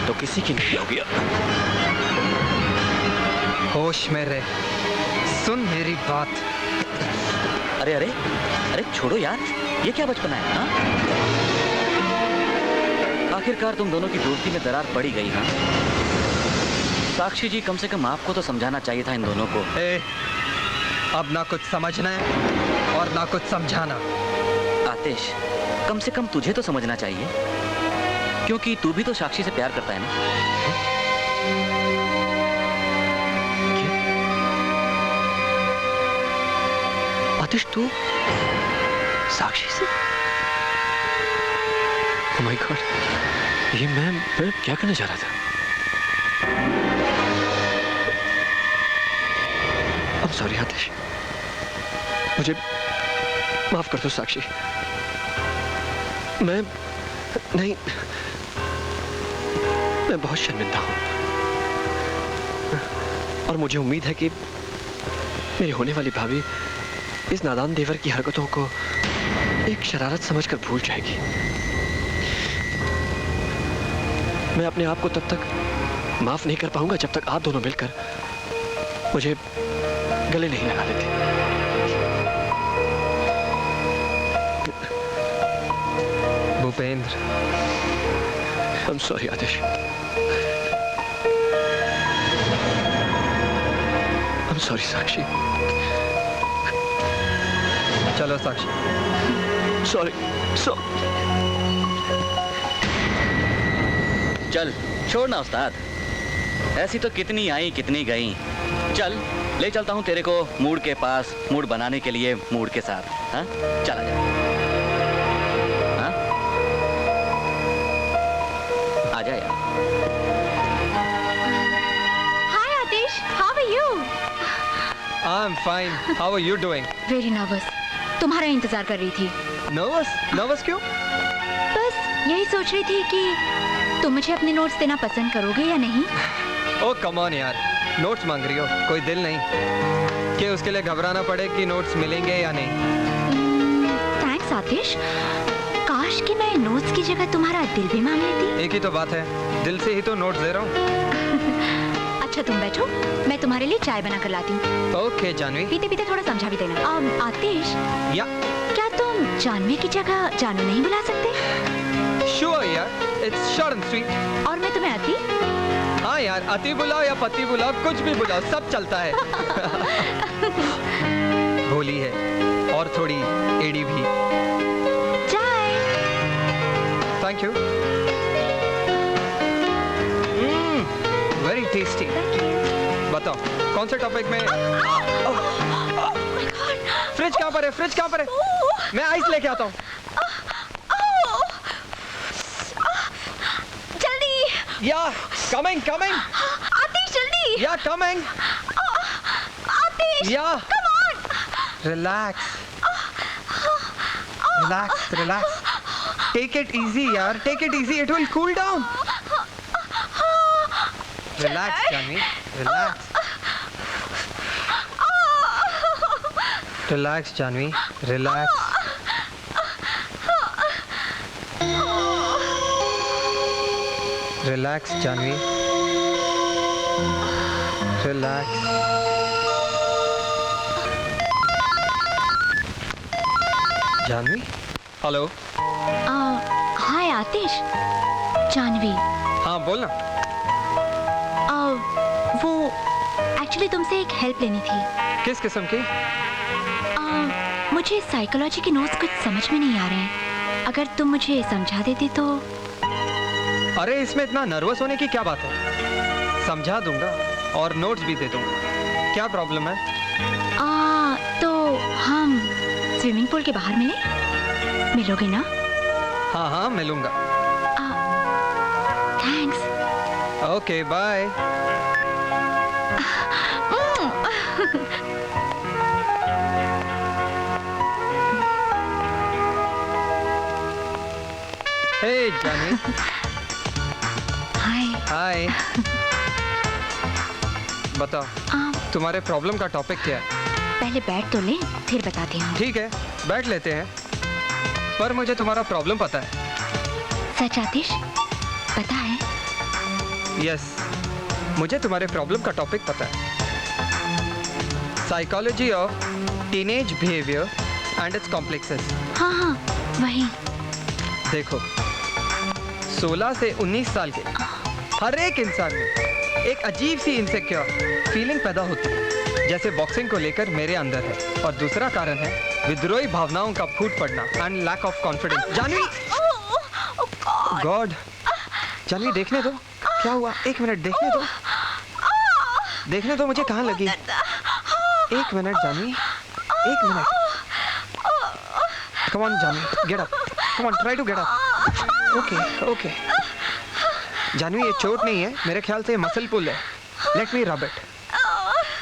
तो किसी की नहीं होगी। होश में रह, सुन मेरी बात। अरे अरे अरे छोड़ो यार, ये क्या बचपना है? हाँ, आखिरकार तुम दोनों की दोस्ती में दरार पड़ी गई। हाँ, साक्षी जी, कम से कम आपको तो समझाना चाहिए था इन दोनों को। अब ना कुछ समझना है और ना कुछ समझाना। आतिश, कम से कम तुझे तो समझना चाहिए, क्योंकि तू भी तो साक्षी से प्यार करता है ना। आतिश तू साक्षी से? ओह माय गॉड, ये मैं क्या करने जा रहा था? I'm sorry आतिश, मुझे माफ कर दो साक्षी। मैं बहुत शर्मिंदा हूं और मुझे उम्मीद है कि मेरी होने वाली भाभी इस नादान देवर की हरकतों को एक शरारत समझकर भूल जाएगी। मैं अपने आप को तब तक माफ नहीं कर पाऊंगा जब तक आप दोनों मिलकर मुझे गले नहीं लगा लेते। Bhupendra, I'm sorry Atish. I'm sorry साक्षी। चलो साक्षी। Sorry, चल छोड़ना उस्ताद, ऐसी तो कितनी आई कितनी गई। चल ले चलता हूँ तेरे को मूड के पास, मूड बनाने के लिए मूड के साथ। हाँ चला जा। हाँ आ जा यार। Hi Aatish, how are you? I'm fine. How are you doing? Very nervous, तुम्हारा इंतजार कर रही थी। Nervous क्यों? बस यही सोच रही थी कि तुम मुझे अपने नोट्स देना पसंद करोगे या नहीं। ओ कम ऑन यार, नोट्स मांग रही हो, कोई दिल नहीं कि उसके लिए घबराना पड़े कि नोट्स मिलेंगे या नहीं। थैंक्स आतिश, काश कि मैं नोट्स की जगह तुम्हारा दिल भी मांग लेती। एक ही तो बात है, दिल से ही तो नोट्स दे रहा हूँ। अच्छा तुम बैठो, मैं तुम्हारे लिए चाय बना कर लाती हूँ। ओके जानवी। पीते पीते थोड़ा समझा भी देना। आतिश, या क्या तुम जानवी की जगह जानू नहीं बुला सकते? श्योर यार, इट्स शॉर्ट एंड स्वीट। और मैं तुम्हें अति? हाँ यार, अति बुलाओ या पति बुलाओ, कुछ भी बुलाओ, सब चलता है। भोली है और थोड़ी एड़ी भी। चाय। Thank you. Very tasty. बताओ कौन से टॉपिक में? फ्रिज कहाँ पर है? फ्रिज कहाँ पर है? मैं आइस लेके आता हूँ। जल्दी। या कमिंग। आतिश जल्दी। या coming. Aatish. Yeah come on. Relax. Take it easy यार, take it easy, it will cool down. Relax Janhvi, relax Janhvi, relax. Relax Janhvi, relax. Janhvi, hello. Hi Aatish, Janhvi. हाँ बोलना। वो एक्चुअली तुमसे एक हेल्प लेनी थी। किस किस्म की? मुझे साइकोलॉजी के नोट्स कुछ समझ में नहीं आ रहे हैं, अगर तुम मुझे समझा देती तो। अरे इसमें इतना नर्वस होने की क्या बात है, समझा दूंगा और नोट्स भी दे दूंगा। क्या प्रॉब्लम है? तो हम स्विमिंग पूल के बाहर मिलोगे ना? हाँ मिलूंगा। Thanks. Okay bye. Hey Janhvi. Hi. बताओ तुम्हारे प्रॉब्लम का टॉपिक क्या है? पहले बैठ तो ले, फिर बताती हूँ। ठीक है बैठ लेते हैं, पर मुझे तुम्हारा प्रॉब्लम पता है। सच आतिश, पता है? यस, मुझे तुम्हारे प्रॉब्लम का टॉपिक पता है। Psychology of teenage behaviour and it's complexes. हाँ वही। देखो 16 से 19 साल के हर एक इंसान में एक अजीब सी इनसिक्योर फीलिंग पैदा होती है, जैसे बॉक्सिंग को लेकर मेरे अंदर है। और दूसरा कारण है विद्रोही भावनाओं का फूट पड़ना and lack of confidence. Janhvi, God, Janhvi देखने दो क्या हुआ, एक मिनट देखने दो मुझे कहाँ लगी। एक मिनट जानवी, एक minute. Come on, Janvi, get up. Come on, try to get up. Okay, okay. Janhvi, ये चोट नहीं है, मेरे ख्याल से ये मसल पुल है. Let me rub it.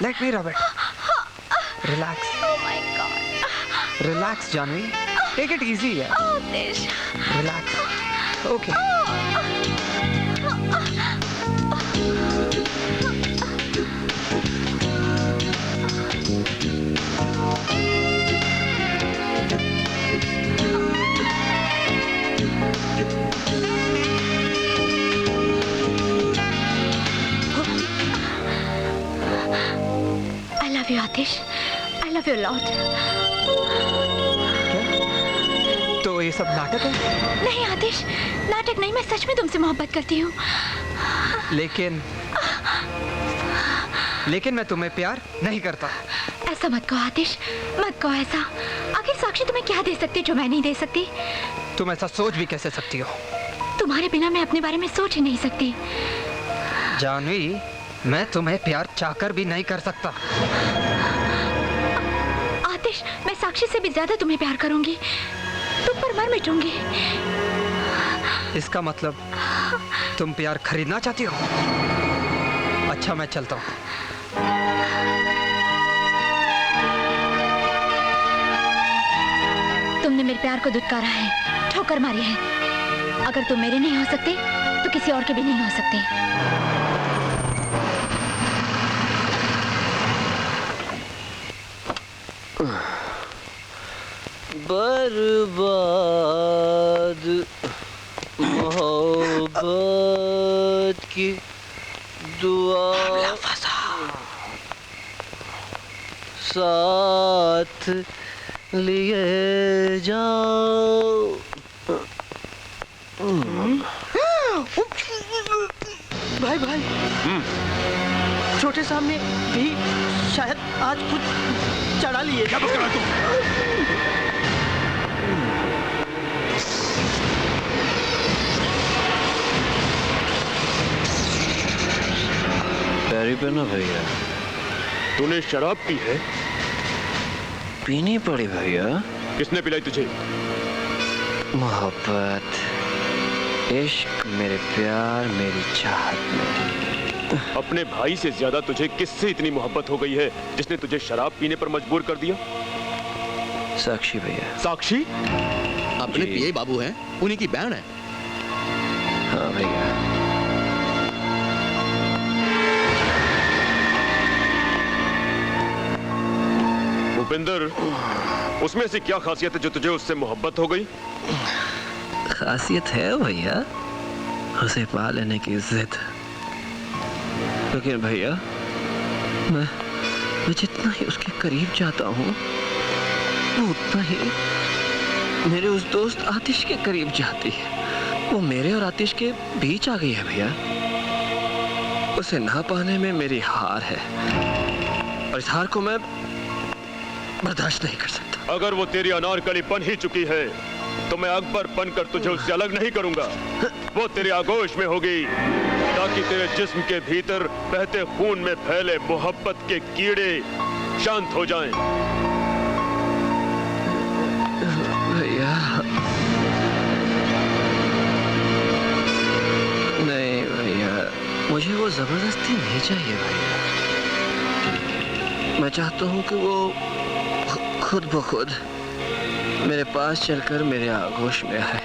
Let me rub it. Relax. Oh my God. Relax, Janvi. Take it easy, यार. आतिश. Relax. Okay. I love you, Atish. I love you a lot. तो ये सब नाटक है? नहीं आतिश, नाटक नहीं, मैं सच में तुमसे मोहब्बत करती हूँ. लेकिन मैं तुम्हें प्यार नहीं करता. ऐसा मत कहो आतिश, मत कहो ऐसा. आखिर साक्षी तुम्हें क्या दे सकती जो मैं नहीं दे सकती? तुम ऐसा सोच भी कैसे सकती हो? तुम्हारे बिना मैं अपने बारे में सोच ही नहीं सकती. जानवी, मैं तुम्हें प्यार चाहकर भी नहीं कर सकता. आतिश, मैं साक्षी से भी ज्यादा तुम्हें प्यार करूंगी. तुम पर मर मिटूंगी. इसका मतलब तुम प्यार खरीदना चाहती हो? अच्छा, मैं चलता हूँ. तुमने मेरे प्यार को दुत्कारा है, ठोकर मारी है. अगर तुम मेरे नहीं हो सकते तो किसी और के भी नहीं हो सकते. बर्बाद मोहब्बत की दुआ साथ लिए जाओ. भाई भाई, छोटे साहब ने भी शायद आज कुछ चढ़ा लिए. क्या बक रहा है तू? पैरी पे ना भैया. तूने शराब पी है? पीनी पड़ी भैया. किसने पिलाई तुझे? मोहब्बत, इश्क, मेरे प्यार, मेरी चाहत में. अपने भाई से ज्यादा तुझे किससे इतनी मोहब्बत हो गई है जिसने तुझे शराब पीने पर मजबूर कर दिया? साक्षी भैया. साक्षी? अपने पीए बाबू हैं, उन्हीं की बहन है. हाँ भैया. भूपेंद्र, उसमें से क्या खासियत है जो तुझे उससे मोहब्बत हो गई? खासियत है भैया, उसे पा लेने की जिद. लेकिन भैया, मैं जितना ही उसके करीब जाता हूँ, वो उतना ही मेरे उस दोस्त आतिश के करीब जाती है. वो मेरे और आतिश के बीच आ गई है भैया. उसे ना पाने में मेरी हार है, और इस हार को मैं बर्दाश्त नहीं कर सकता. अगर वो तेरी अनारकली बन ही चुकी है तो मैं अकबर बनकर तुझे उससे अलग नहीं करूंगा. वो तेरे आगोश में होगी ताकि तेरे जिस्म के भीतर बहते खून में फैले मोहब्बत के कीड़े शांत हो जाएं. भैया नहीं भैया, मुझे वो जबरदस्ती नहीं चाहिए भैया. मैं चाहता हूँ कि वो खुद ब खुद मेरे पास चलकर मेरे आगोश में आए,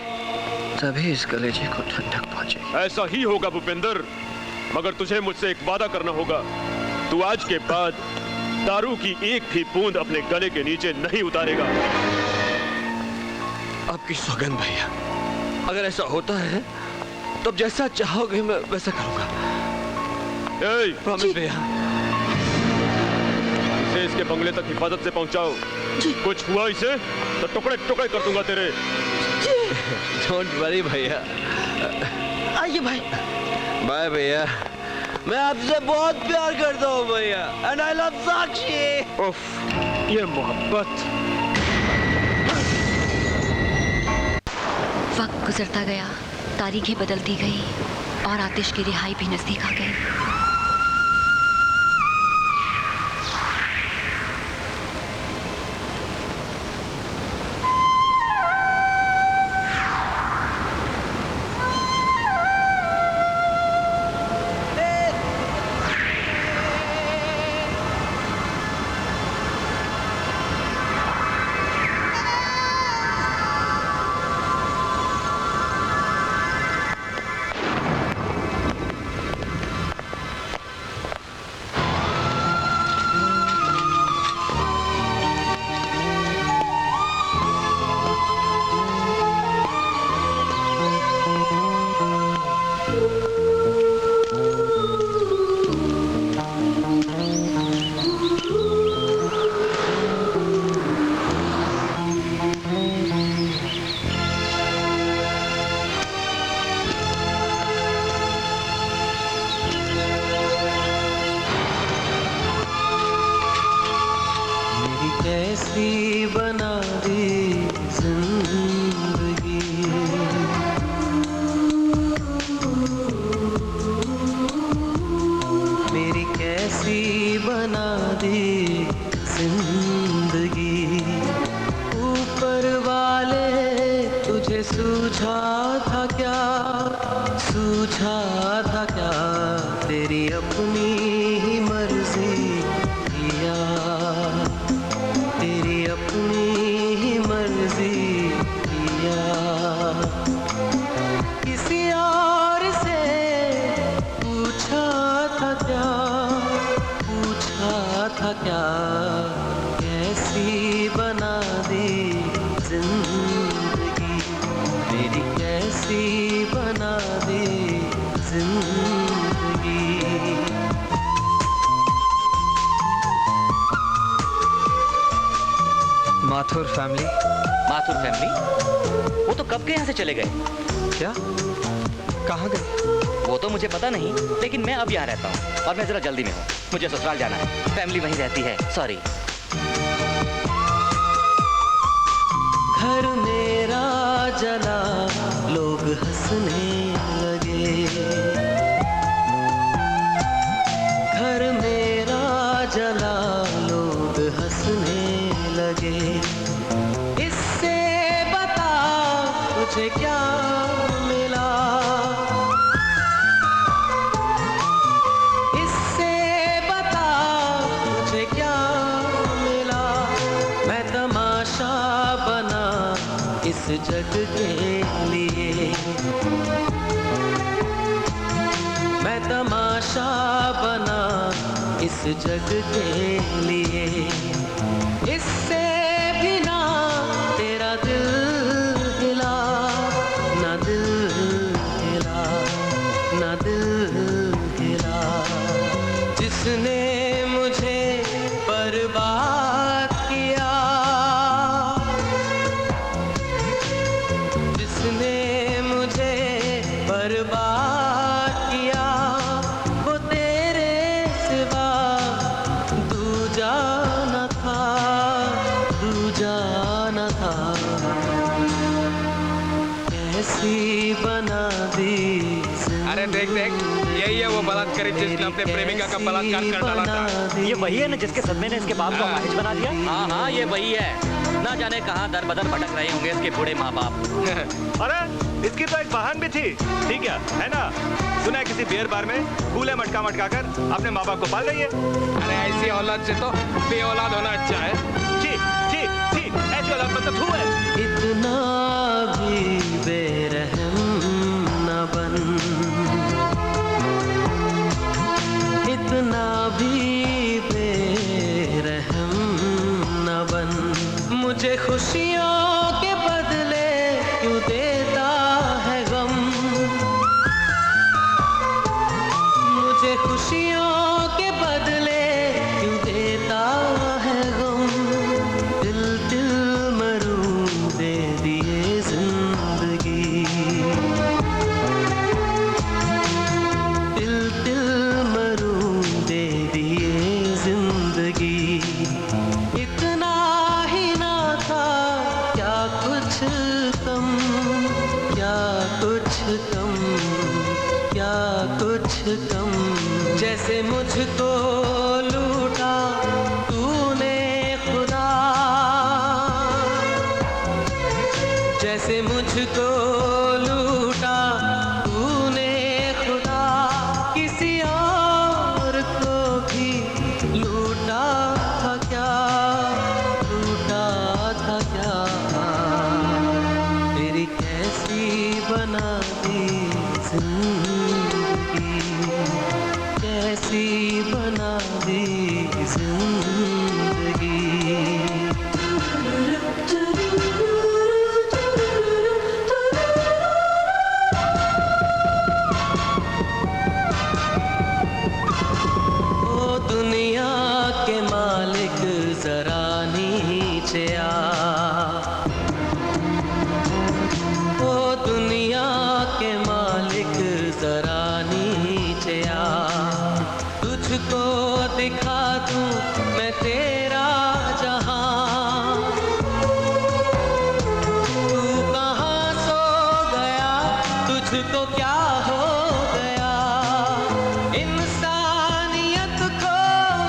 तभी इस कलेजे को ठंडक पहुंचे. ऐसा ही होगा भूपेंद्र, मगर तुझे मुझसे एक वादा करना होगा. तू आज के बाद दारू की एक भी बूंद अपने गले के नीचे नहीं उतारेगा. आपकी सौगंध भैया, अगर ऐसा होता है तो जैसा चाहोगे मैं वैसा करूंगा. प्रॉमिस भैया. इसे इसके बंगले तक हिफाजत से पहुंचाओ. कुछ हुआ इसे तो टुकड़े टुकड़े कर दूंगा तेरे. डोंट वरी भैया. आइए भाई. बाय भैया. मैं आपसे बहुत प्यार करता हूँ भैया, एंड आई लव साक्षी. उफ, ये मोहब्बत. वक्त गुजरता गया, तारीखें बदलती गई और आतिश की रिहाई भी नजदीक आ गई. सूझा था क्या, सूझा था क्या, तेरी अपनी ही मर्जी किया, तेरी अपनी ही मर्जी किया। किसी और से पूछा था क्या, पूछा था क्या, कैसी बना दी जिंदगी मेरी, कैसी बना दी जिंदगी। माथुर फैमिली। माथुर फैमिली? वो तो कब के यहाँ से चले गए। क्या? कहाँ गए? वो तो मुझे पता नहीं, लेकिन मैं अब यहाँ रहता हूँ और मैं जरा जल्दी में हूँ, मुझे ससुराल जाना है। फैमिली वहीं रहती है, सॉरी। घर मेरा जला, लोग हंसने लगे, घर मेरा जला, लोग हंसने लगे। इससे बता तुझे क्या मिला, इससे बता तुझे क्या मिला। मैं तमाशा बना इस जग के लिए, मैं तमाशा बना इस जग के लिए। इससे भी ना तेरा दिल हिला, ना दिल हिला, ना दिल हिला। जिसने मुझे बर्बाद किया, जिसने मुझे बर्बाद किया, वो तेरे सिवा दूजा न था, दूजा न था। कैसी बना दी। अरे देख देख, यही है वो बलात्कारी जिसने अपने प्रेमिका का बलात्कार कर डाला था। ये वही है ना जिसके सदमे ने इसके बाप को अपाहिज बना दिया? हाँ हाँ, ये वही है। ना जाने कहाँ दर बदर भटक रहे होंगे इसके बूढ़े माँ बाप। अरे इसकी तो एक बहन भी थी, ठीक है ना? सुना है किसी बियर बार में कूले मटका मटका कर अपने माँ बाप को पाल रही है। अरे ऐसी औलाद से तो बे औलाद होना अच्छा है। जी जी जी, ऐसी औलाद मतलब तू है। इतना भी बेरहम न बन, इतना भी बेरहम न बन। मुझे खुशियों के बदले क्यों देता है गम, मुझे खुशियों के बदले क्यों देता है गम। दिल दिल मरूं दे दिए जिंदगी, दिल दिल मरूं दे दिए जिंदगी। इतना ही ना था क्या कुछ कम, क्या कुछ कम, क्या कुछ कम। जैसे मुझको लूटा तूने खुदा, जैसे मुझको लूटा तूने खुदा, किसी और को भी लूटा था क्या, लूटा था क्या। तेरी कैसी बना दी जिंदगी, कैसी बना दी जिंदगी। ओ दुनिया के मालिक जरा नीचे आ, ओ दुनिया के मालिक जरा नीचे आ। तुझको दिखा दूं मैं तेरा जहां, तू कहाँ सो गया, तुझको क्या हो गया। इंसानियत खो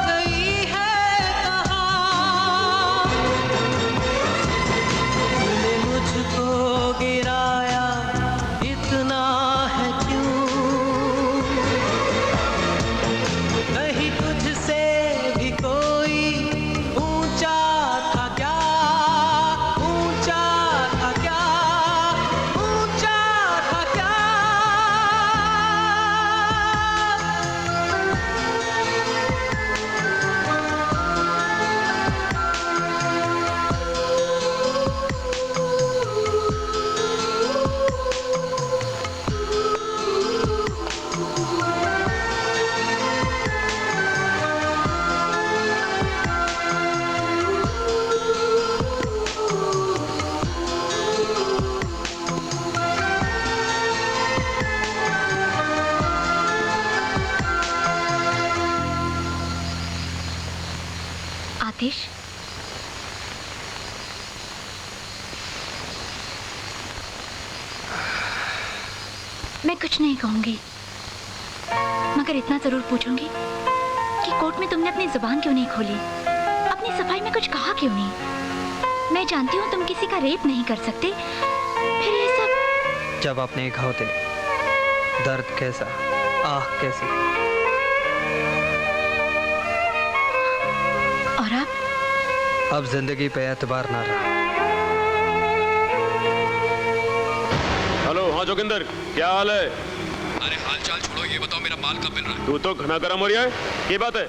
गई है कहाँ, तूने मुझको गिराया मैं कुछ नहीं कहूंगी, मगर इतना जरूर पूछूंगी कि कोर्ट में तुमने अपनी जुबान क्यों नहीं खोली, अपनी सफाई में कुछ कहा क्यों नहीं। मैं जानती हूँ तुम किसी का रेप नहीं कर सकते, फिर ये सब। जब आप नहीं खाओ थे, दर्द कैसा, आह कैसी। और अब जिंदगी पे एतबार ना रहा। हेलो, हाँ जोगिंदर, क्या हाल है? अरे हाल चाल छोड़ो, ये बताओ मेरा माल कब मिल रहा है? तू तो घना गर्म हो रहा है, ये बात है?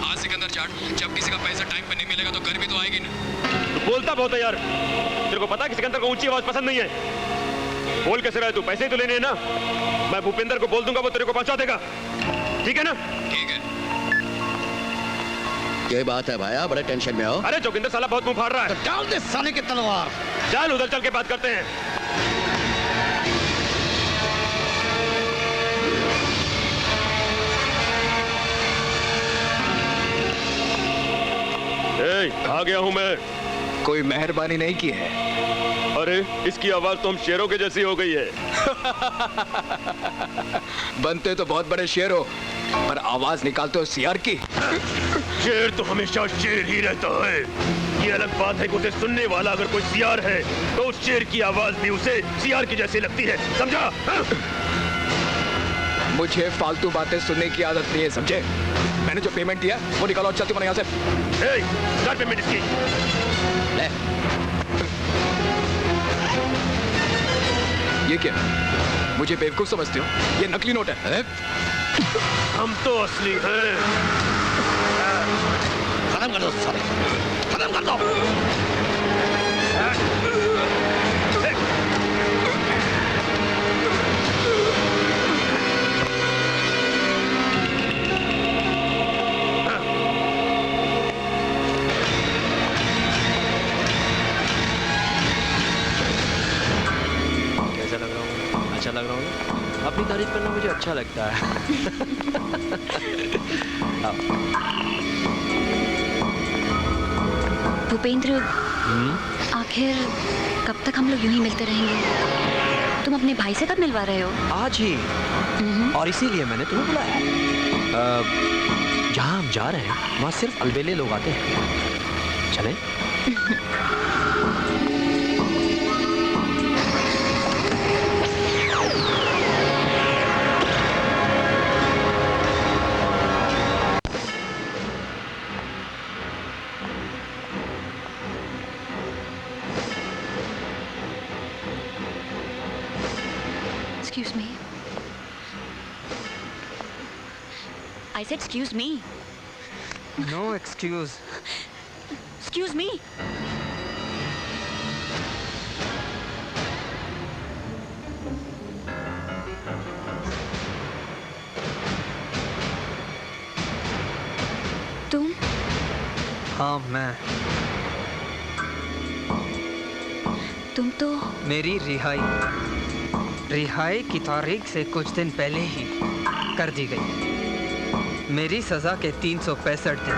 हाँ सिकंदर जाट, जब किसी का पैसा टाइम पे नहीं मिलेगा तो गर्मी तो आएगी ना। तू बोलता बहुत है यार। तेरे को पता है कि सिकंदर को ऊंची आवाज पसंद नहीं है। बोल कैसे रहे तू? पैसे ही तो लेने हैं ना। मैं भूपेंद्र को बोल दूंगा, वो तेरे को पहुंचा देगा, ठीक है ना? ठीक है। ये बात है भाया, बड़े टेंशन में हो। अरे जोगिंदर साला बहुत मुंह फाड़ रहा है। तो डाल दे साले की तलवार। चल उधर चल के बात करते हैं। आ गया हूं मैं। कोई मेहरबानी नहीं की है। अरे इसकी आवाज तो हम शेरों के जैसी हो गई है। बनते तो बहुत बड़े शेर हो, पर आवाज निकालते हो सियार की। शेर तो हमेशा शेर ही रहता है। ये अलग बात है कि उसे सुनने वाला अगर कोई सियार है तो उस शेर की आवाज भी उसे सियार की जैसी लगती है, समझा? मुझे फालतू बातें सुनने की आदत नहीं है, समझे? मैंने जो पेमेंट दिया वो निकालो और चलती बनो यहाँ से। कर पेमेंट इसकी। ले। ये क्या? मुझे बेवकूफ समझते हो? ये नकली नोट है। हम तो असली हैं। खत्म कर दो साले, खत्म कर दो। कैसा लग रहा हूँ? अच्छा लग रहा हूँ ना? अपनी तारीफ करना मुझे अच्छा लगता है। भूपेंद्र, आखिर कब तक हम लोग यूं ही मिलते रहेंगे? तुम अपने भाई से कब मिलवा रहे हो? आज ही, और इसीलिए मैंने तुम्हें बुलाया। जहाँ हम जा रहे हैं वहाँ सिर्फ अलबेले लोग आते हैं। चलें? Excuse me. I said excuse me. No excuse. Excuse me. तुम? हाँ मैं। तुम तो मेरी रिहाई की तारीख से कुछ दिन पहले ही कर दी गई। मेरी सज़ा के 365 दिन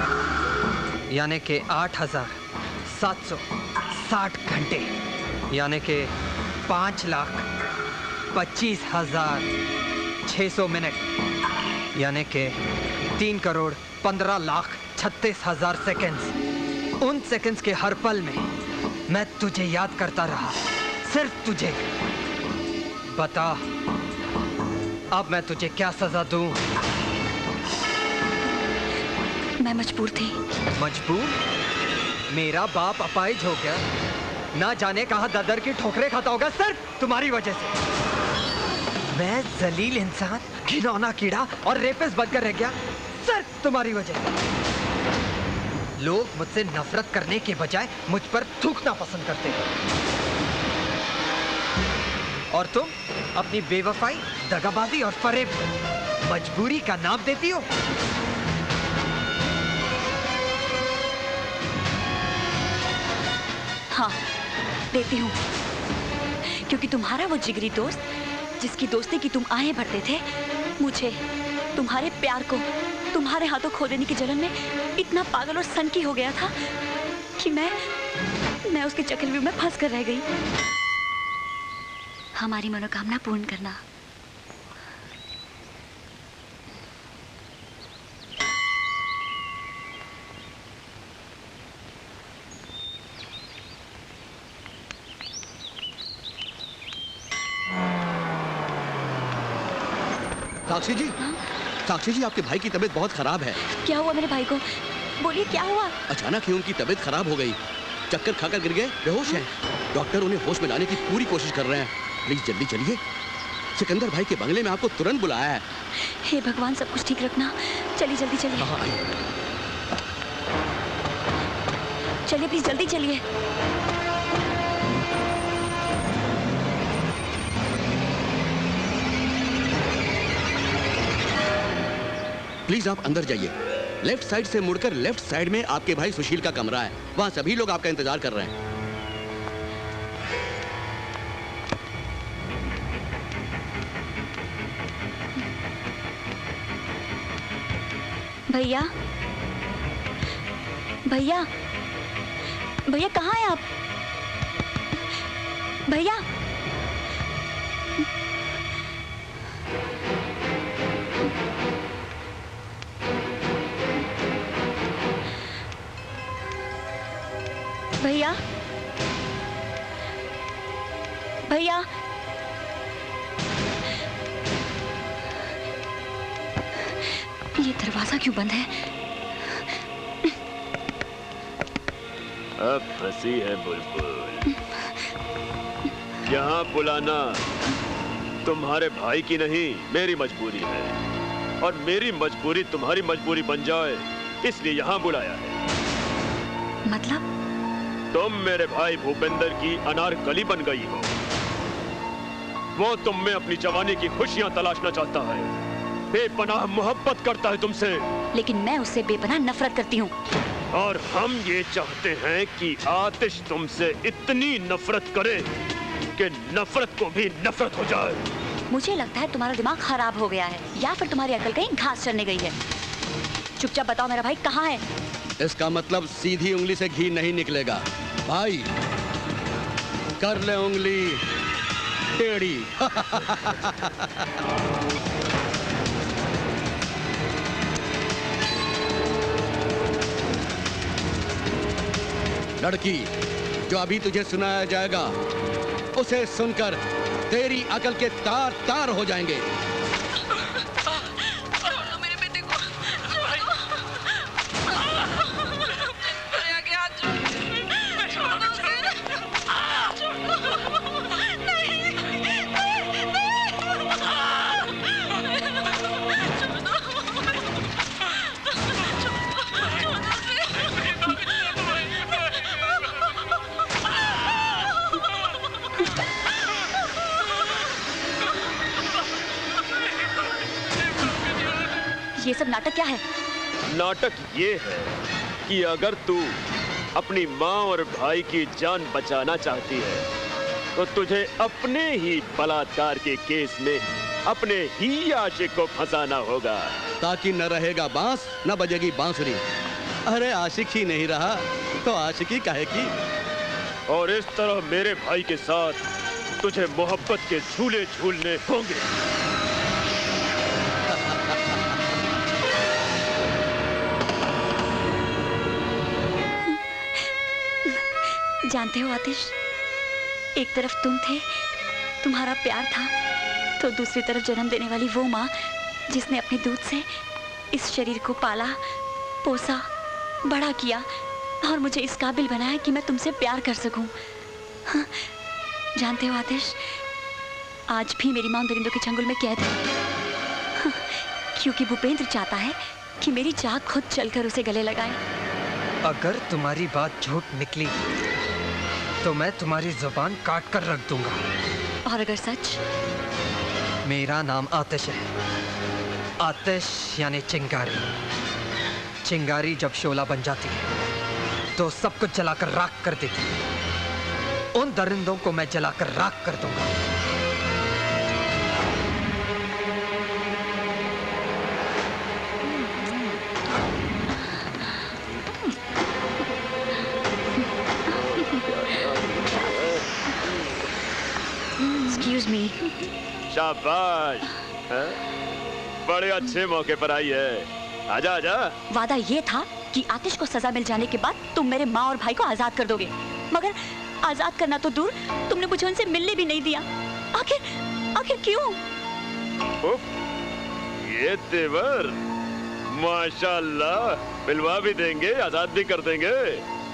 यानी कि 8,760 घंटे यानी कि 5,25,600 मिनट यानी कि 3,15,36,000 सेकंड्स। उन सेकंड्स के हर पल में मैं तुझे याद करता रहा, सिर्फ तुझे। बता अब मैं तुझे क्या सजा दूं? मैं मजबूर थी। मजबूर? मेरा बाप अपाहिज हो गया, ना जाने कहां ददर की ठोकरें खाता होगा सिर्फ तुम्हारी वजह से। मैं जलील इंसान, घिनौना कीड़ा और रेपिस्ट बनकर रह गया सिर्फ तुम्हारी वजह से। लोग मुझसे नफरत करने के बजाय मुझ पर थूकना पसंद करते हैं, और तुम अपनी बेवफाई, दगाबाजी और फरेब मजबूरी का नाम देती हो। हाँ, देती हूँ, क्योंकि तुम्हारा वो जिगरी दोस्त जिसकी दोस्ती की तुम आहें भरते थे, मुझे तुम्हारे प्यार को तुम्हारे हाथों खो देने की जलन में इतना पागल और सनकी हो गया था कि मैं उसके चक्रव्यूह में फंस कर रह गई। हमारी मनोकामना पूर्ण करना। साक्षी जी, साक्षी जी, आपके भाई की तबीयत बहुत खराब है। क्या हुआ मेरे भाई को? बोलिए क्या हुआ? अचानक ही उनकी तबीयत खराब हो गई, चक्कर खाकर गिर गए, बेहोश हैं। डॉक्टर उन्हें होश में लाने की पूरी कोशिश कर रहे हैं। प्लीज जल्दी चलिए, सिकंदर भाई के बंगले में आपको तुरंत बुलाया है। हे भगवान, सब कुछ ठीक रखना। चलिए जल्दी चलिए। चलिए प्लीज जल्दी चलिए। प्लीज आप अंदर जाइए। लेफ्ट साइड से मुड़कर लेफ्ट साइड में आपके भाई सुशील का कमरा है, वहां सभी लोग आपका इंतजार कर रहे हैं। भैया, भैया, भैया कहाँ हैं आप? भैया, भैया, भैया, ये दरवाजा क्यों बंद है? अब फंसी है बुलबुल। यहाँ बुलाना तुम्हारे भाई की नहीं, मेरी मजबूरी है, और मेरी मजबूरी तुम्हारी मजबूरी बन जाए, इसलिए यहाँ बुलाया है। मतलब? तुम मेरे भाई भूपेंद्र की अनारकली बन गई हो। वो तुम में अपनी जवानी की खुशियां तलाशना चाहता है, बेपनाह मोहब्बत करता है तुमसे। लेकिन मैं उससे बेपनाह नफरत करती हूँ। और हम ये चाहते हैं कि आतिश तुमसे इतनी नफरत करे कि नफरत को भी नफरत हो जाए। मुझे लगता है तुम्हारा दिमाग खराब हो गया है, या फिर तुम्हारी अकल कहीं घास चरने गई है। चुपचाप बताओ मेरा भाई कहाँ है? इसका मतलब सीधी उंगली से घी नहीं निकलेगा भाई, कर ले उंगली टेढ़ी। लड़की, जो अभी तुझे सुनाया जाएगा उसे सुनकर तेरी अकल के तार तार हो जाएंगे। ये सब नाटक क्या है? नाटक ये है कि अगर तू अपनी माँ और भाई की जान बचाना चाहती है तो तुझे अपने ही बलात्कार के केस में अपने ही आशिक को फंसाना होगा, ताकि न रहेगा बांस न बजेगी बांसुरी। अरे आशिक ही नहीं रहा तो आशिकी काहे की। और इस तरह मेरे भाई के साथ तुझे मोहब्बत के झूले झूलने होंगे। जानते हो आतिश, एक तरफ तुम थे, तुम्हारा प्यार था, तो दूसरी तरफ जन्म देने वाली वो माँ जिसने अपने दूध से इस शरीर को पाला, पोसा, बड़ा किया और मुझे इस काबिल बनाया कि मैं तुमसे प्यार कर सकूं। हाँ, जानते हो आतिश, आज भी मेरी माँ दरिंदों के चंगुल में कैद है। हाँ, क्योंकि भूपेंद्र चाहता है कि मेरी जान खुद चलकर उसे गले लगाए। अगर तुम्हारी बात झूठ निकली तो मैं तुम्हारी जुबान काट कर रख दूंगा। और अगर सच? मेरा नाम आतिश है, आतिश यानी चिंगारी। चिंगारी जब शोला बन जाती है तो सब कुछ जलाकर राख कर देती है। उन दरिंदों को मैं जलाकर राख कर दूंगा। Excuse me. शाबाश, हैं? बड़े अच्छे मौके पर आई है। आजा आजा। वादा ये था कि आतिश को सजा मिल जाने के बाद तुम मेरे माँ और भाई को आजाद कर दोगे, मगर आजाद करना तो दूर, तुमने मुझे उनसे मिलने भी नहीं दिया। आखिर क्यों? ये तेवर, माशाल्लाह, मिलवा भी देंगे, आजाद भी कर देंगे।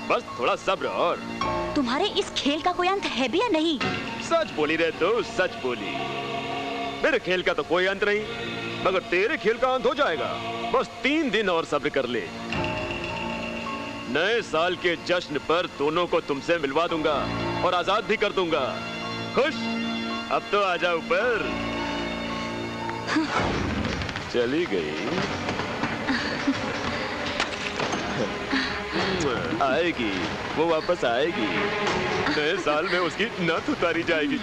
बस थोड़ा सब्र और। तुम्हारे इस खेल का कोई अंत है भी या नहीं? सच बोली रे तू, सच बोली। मेरे खेल का तो कोई अंत नहीं, मगर तेरे खेल का अंत हो जाएगा। बस 3 दिन और सब्र कर ले। नए साल के जश्न पर दोनों को तुमसे मिलवा दूंगा और आजाद भी कर दूंगा। खुश? अब तो आजा ऊपर। चली गई। आएगी, वो वापस आएगी। नए साल में उसकी नथ उतारी जाएगी।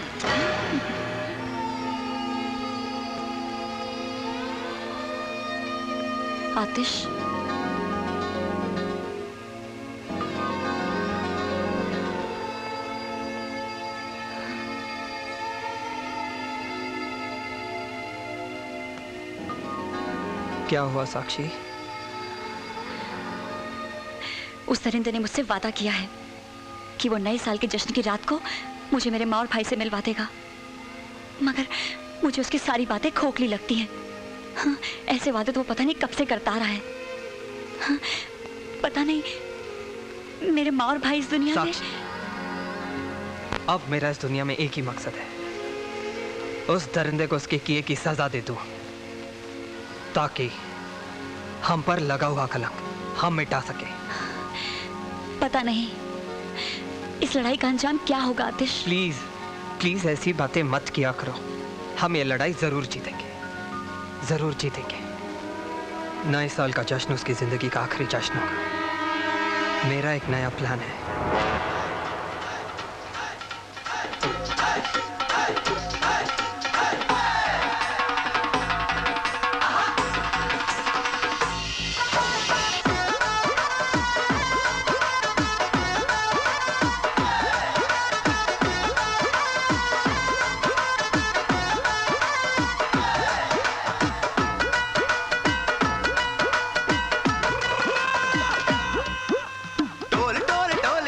आतिश, क्या हुआ साक्षी? उस दरिंदे ने मुझसे वादा किया है कि वो नए साल के जश्न की रात को मुझे मेरे माँ और भाई से मिलवा देगा, मगर मुझे उसकी सारी बातें खोखली लगती हैं। हाँ, ऐसे वादे तो वो पता नहीं कब से करता आ रहा है। हाँ, पता नहीं मेरे माँ और भाई इस दुनिया में। अब मेरा इस दुनिया में एक ही मकसद है, उस दरिंदे को उसके किए की सजा दे दूं, ताकि हम पर लगा हुआ कलंक हम मिटा सके। पता नहीं इस लड़ाई का अंजाम क्या होगा आतिश। प्लीज प्लीज ऐसी बातें मत किया करो। हम ये लड़ाई जरूर जीतेंगे, जरूर जीतेंगे। नए साल का जश्न उसकी जिंदगी का आखिरी जश्न होगा। मेरा एक नया प्लान है। टोल टोल टोल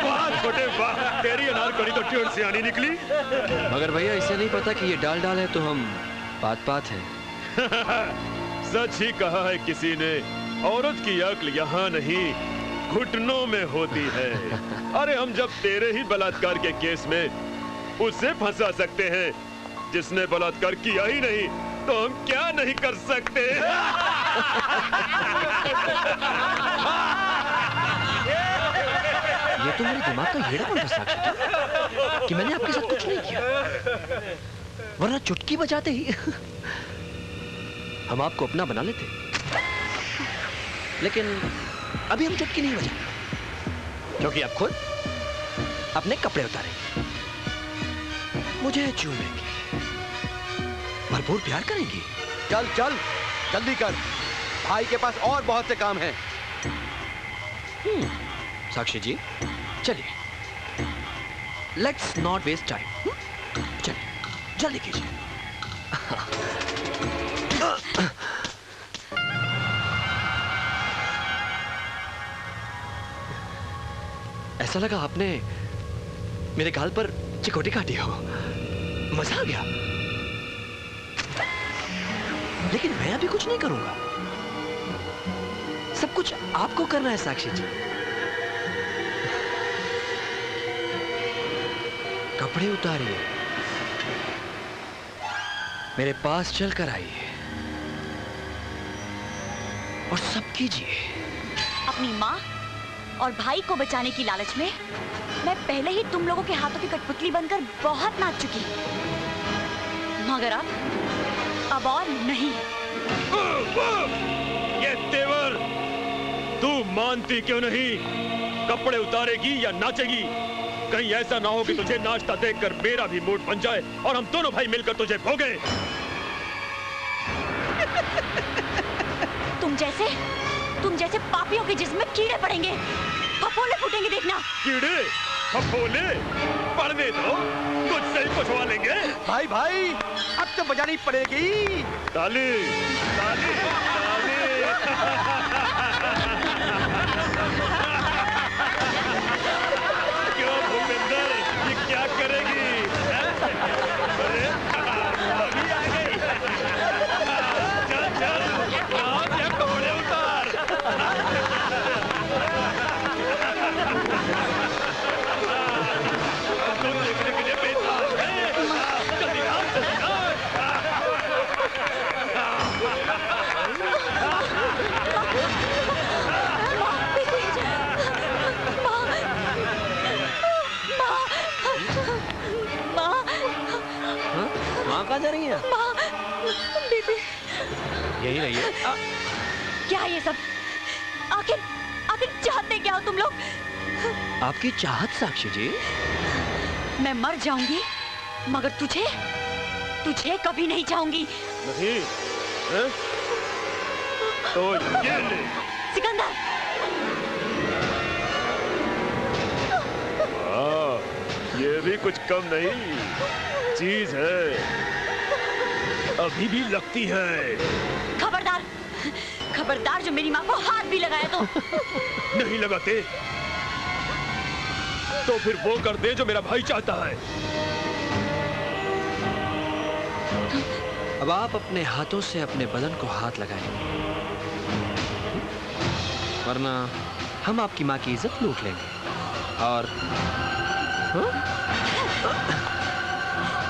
वाह छोटे वाह, तेरी अनारकली तो ट्यून से आनी निकली। मगर भैया इसे नहीं पता कि ये डाल डाल है तो हम बात बात है। सच ही कहा है किसी ने, औरत की अक्ल यहाँ नहीं घुटनों में होती है। अरे हम जब तेरे ही बलात्कार के केस में उसे फंसा सकते हैं जिसने बलात्कार किया ही नहीं, तो हम क्या नहीं कर सकते। ये तो मेरे दिमाग का हेड़ा बन साक्षी कि मैंने आपके साथ कुछ नहीं किया, वरना चुटकी बजाते ही हम आपको अपना बना लेते। लेकिन अभी हम चुटकी नहीं बजाएंगे क्योंकि आप खुद अपने कपड़े उतारेंगे, मुझे चूमेंगे, भरपूर प्यार करेंगी। चल चल जल्दी कर, भाई के पास और बहुत से काम हैं। साक्षी जी चलिए, लेट्स नॉट वेस्ट टाइम। चलिए जल्दी कीजिए। ऐसा लगा आपने मेरे गाल पर चिकोटी काटी हो, मजा आ गया। लेकिन मैं अभी कुछ नहीं करूंगा, सब कुछ आपको करना है साक्षी जी। कपड़े उतारिए, मेरे पास चलकर आइए और सब कीजिए। अपनी माँ और भाई को बचाने की लालच में मैं पहले ही तुम लोगों के हाथों की कठपुतली बनकर बहुत नाच चुकी, मगर अब और नहीं। ये तेवर तू मानती क्यों नहीं? कपड़े उतारेगी या नाचेगी? कहीं ऐसा ना हो कि तुझे नाचता देखकर मेरा भी मूड बन जाए और हम दोनों भाई मिलकर तुझे भोगे। तुम जैसे पापियों के जिस्म में कीड़े पड़ेंगे, फफोले फूटेंगे, देखना। कीड़े फफोले पड़ने दो, तुझसे ही पुछवा लेंगे। भाई भाई अब तो बजानी पड़ेगी। ताली ताली ताली। क्यों भूपेंद्र, ये क्या करेगी? अरे अभी आ गई। चल चल नाच या कपड़े उतार। तुम देखने के लिए बेताब है। जल्दी नाच, जल्दी नाच। माँ कहाँ जा रही हैं? बेबी यही रही है। क्या ये सब? आखिर चाहते क्या हो तुम लोग? आपकी चाहत साक्षी जी। मैं मर जाऊंगी मगर तुझे कभी नहीं चाहूंगी। नहीं है? तो ये ले। सिकंदर, हाँ, ये भी कुछ कम नहीं चीज है, अभी भी लगती है। खबरदार जो मेरी माँ को हाथ भी लगाया तो। नहीं लगाते तो फिर वो कर दे जो मेरा भाई चाहता है। अब आप अपने हाथों से अपने बदन को हाथ लगाएं, वरना हम आपकी माँ की इज्जत लूट लेंगे। और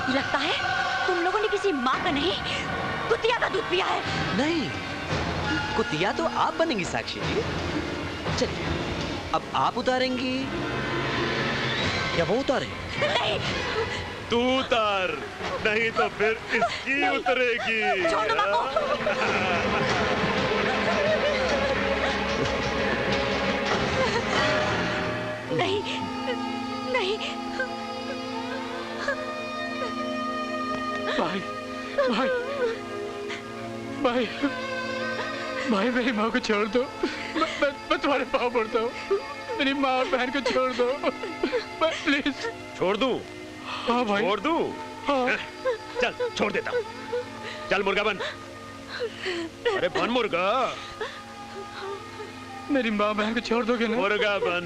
लगता है तुम लोगों ने किसी माँ का नहीं, कुतिया का दूध पिया है। नहीं, कुतिया तो आप बनेंगी साक्षी जी। चलिए अब आप उतारेंगी या वो उतारे? नहीं, तू उतार, नहीं तो फिर इसकी उतरेगी। छोड़ दो माँ को। नहीं नहीं भाई भाई भाई भाई मेरी माँ को छोड़ दो। मैं तुम्हारे पाँव पड़ता हूँ। मेरी माँ और बहन को छोड़ दो प्लीज। छोड़ दूं? हाँ भाई छोड़ दूं? हाँ। चल छोड़ देता हूं। चल मुर्गा बन। अरे बन मुर्गा। मेरी माँ बहन को छोड़ दोगे ना? मुर्गा बन।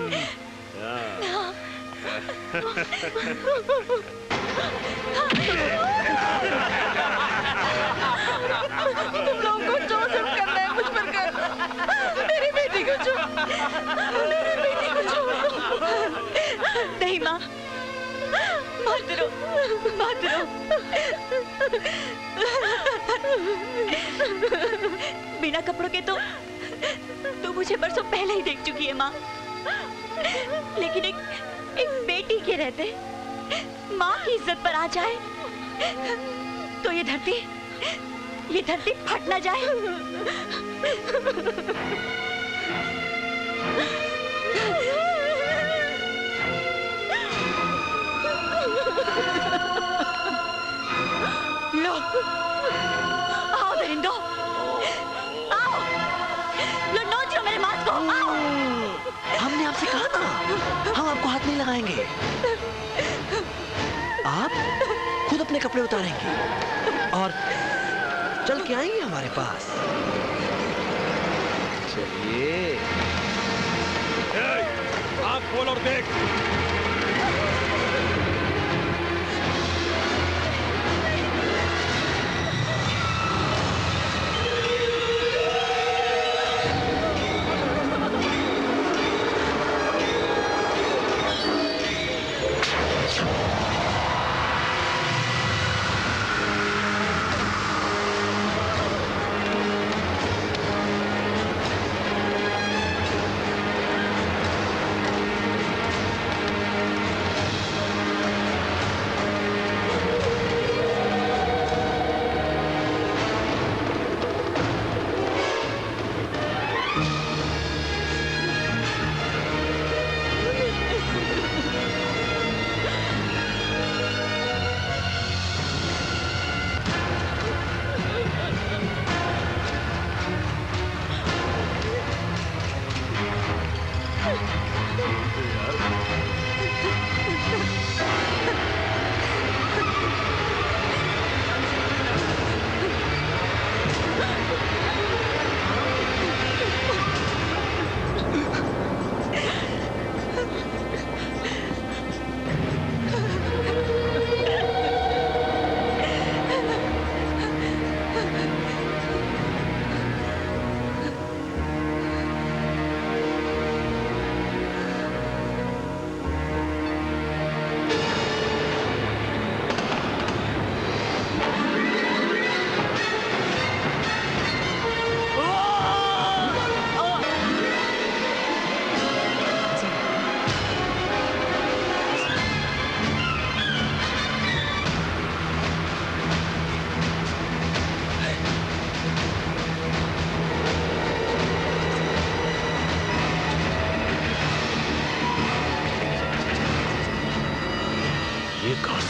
तुम लोगों को जो सब करना है मुझ पर कर। मेरी बेटी को छोड़। मेरी बेटी को छोड़। नहीं माँ, मत रो, मत रो। बिना कपड़ों के तो तू मुझे बरसों पहले ही देख चुकी है माँ। लेकिन एक बेटी के रहते माँ की इज्जत पर आ जाए तो ये धरती फट ना जाए। लो, आओ दरिंदो, आओ, लो नोच लो मेरे मांस को, आओ। हमने आपसे कहा था हम आपको हाथ नहीं लगाएंगे। आप खुद अपने कपड़े उतारेंगे और चल के आएंगे हमारे पास। चलिए। आँख खोल और देख।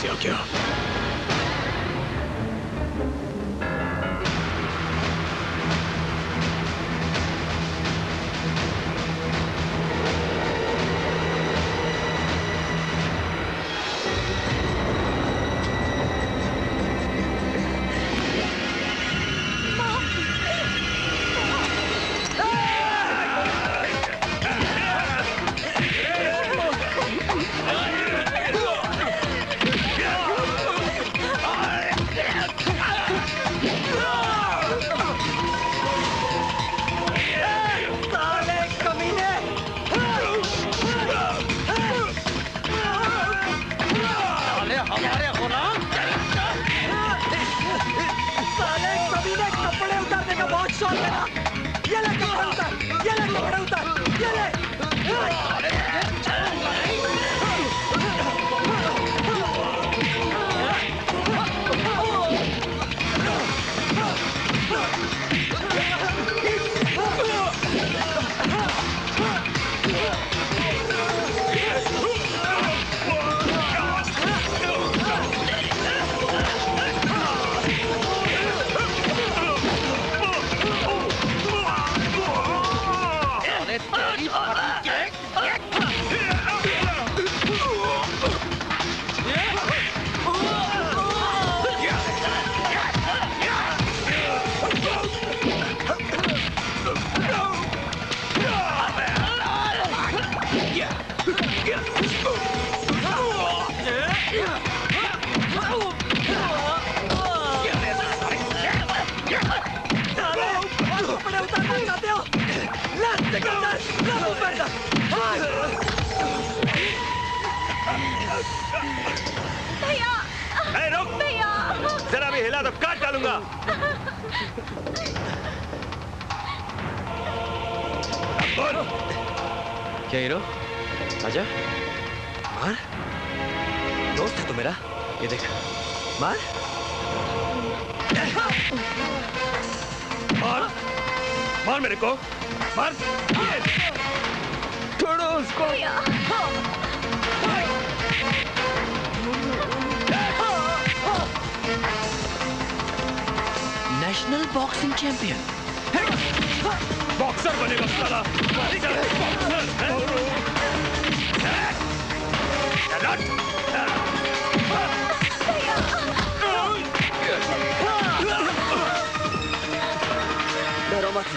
आ गया। कपड़े उतारना चाहते हो? ले सिकंदर, ले भूपेंद्र, भैया ए, रुक! भैया जरा भी हिला तो काट डालूंगा। क्या हीरो? आजा। मार। दोस्त है तो मेरा। ये देख। मार। मार, मार मेरे को, मार। छोड़ो उसको। National boxing champion. बॉक्सर बनेगा साला। डरो मत।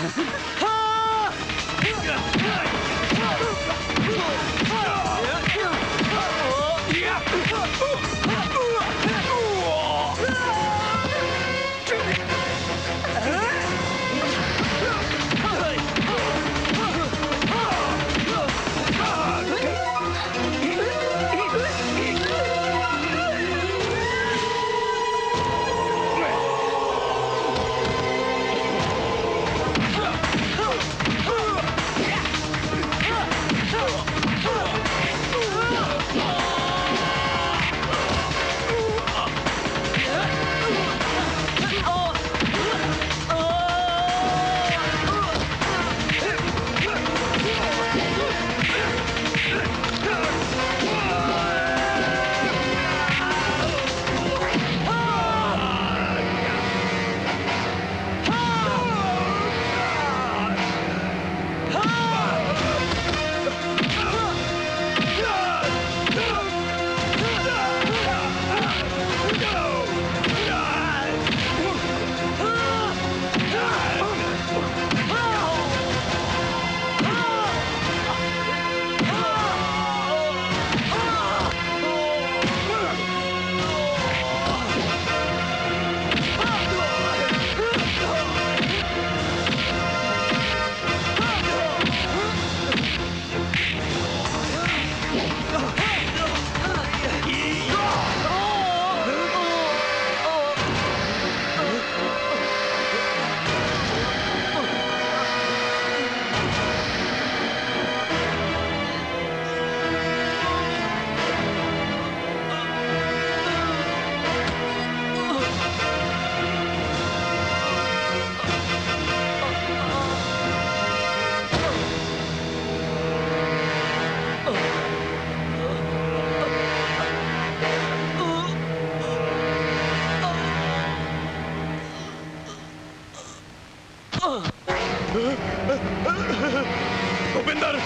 भूपेंद्र,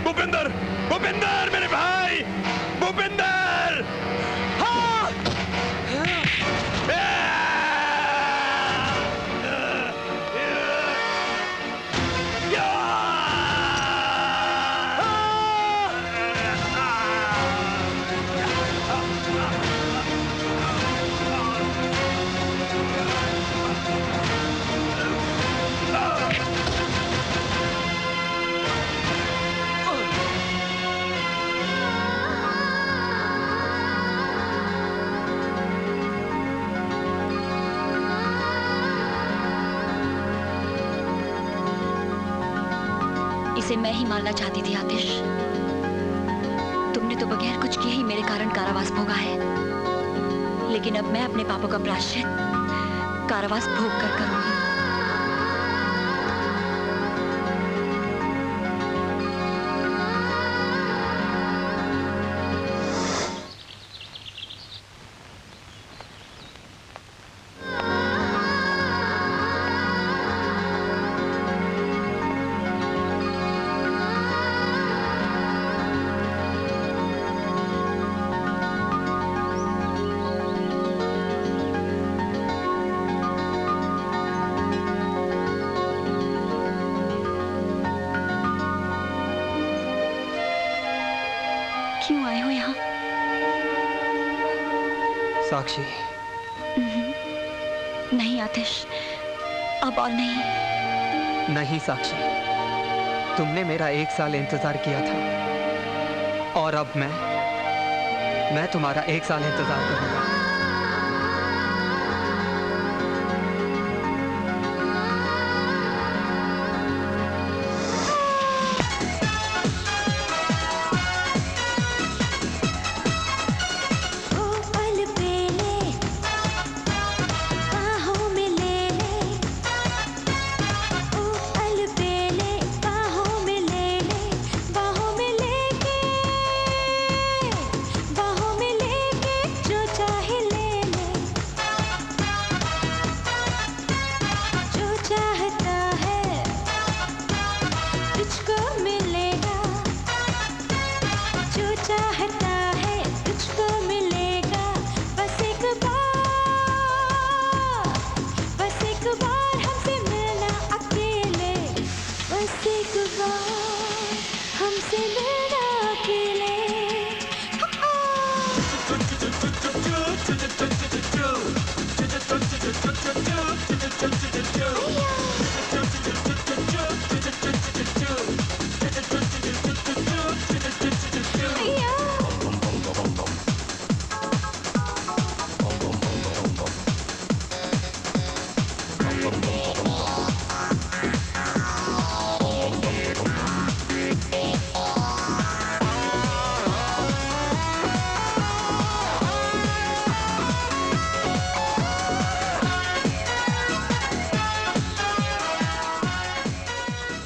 भूपेंद्र, भूपेंद्र मेरे भाई, भूपेंद्र! हाँ! इसे मैं ही मारना चाहती थी आतिश। तुमने तो बगैर कुछ किए ही मेरे कारण कारावास भोगा है, लेकिन अब मैं अपने पापों का प्रायश्चित कारावास भोग कर करूंगी। क्यों आए हो यहाँ? साक्षी। नहीं आतिश, अब और नहीं। नहीं साक्षी, तुमने मेरा 1 साल इंतजार किया था और अब मैं तुम्हारा 1 साल इंतजार करूंगा।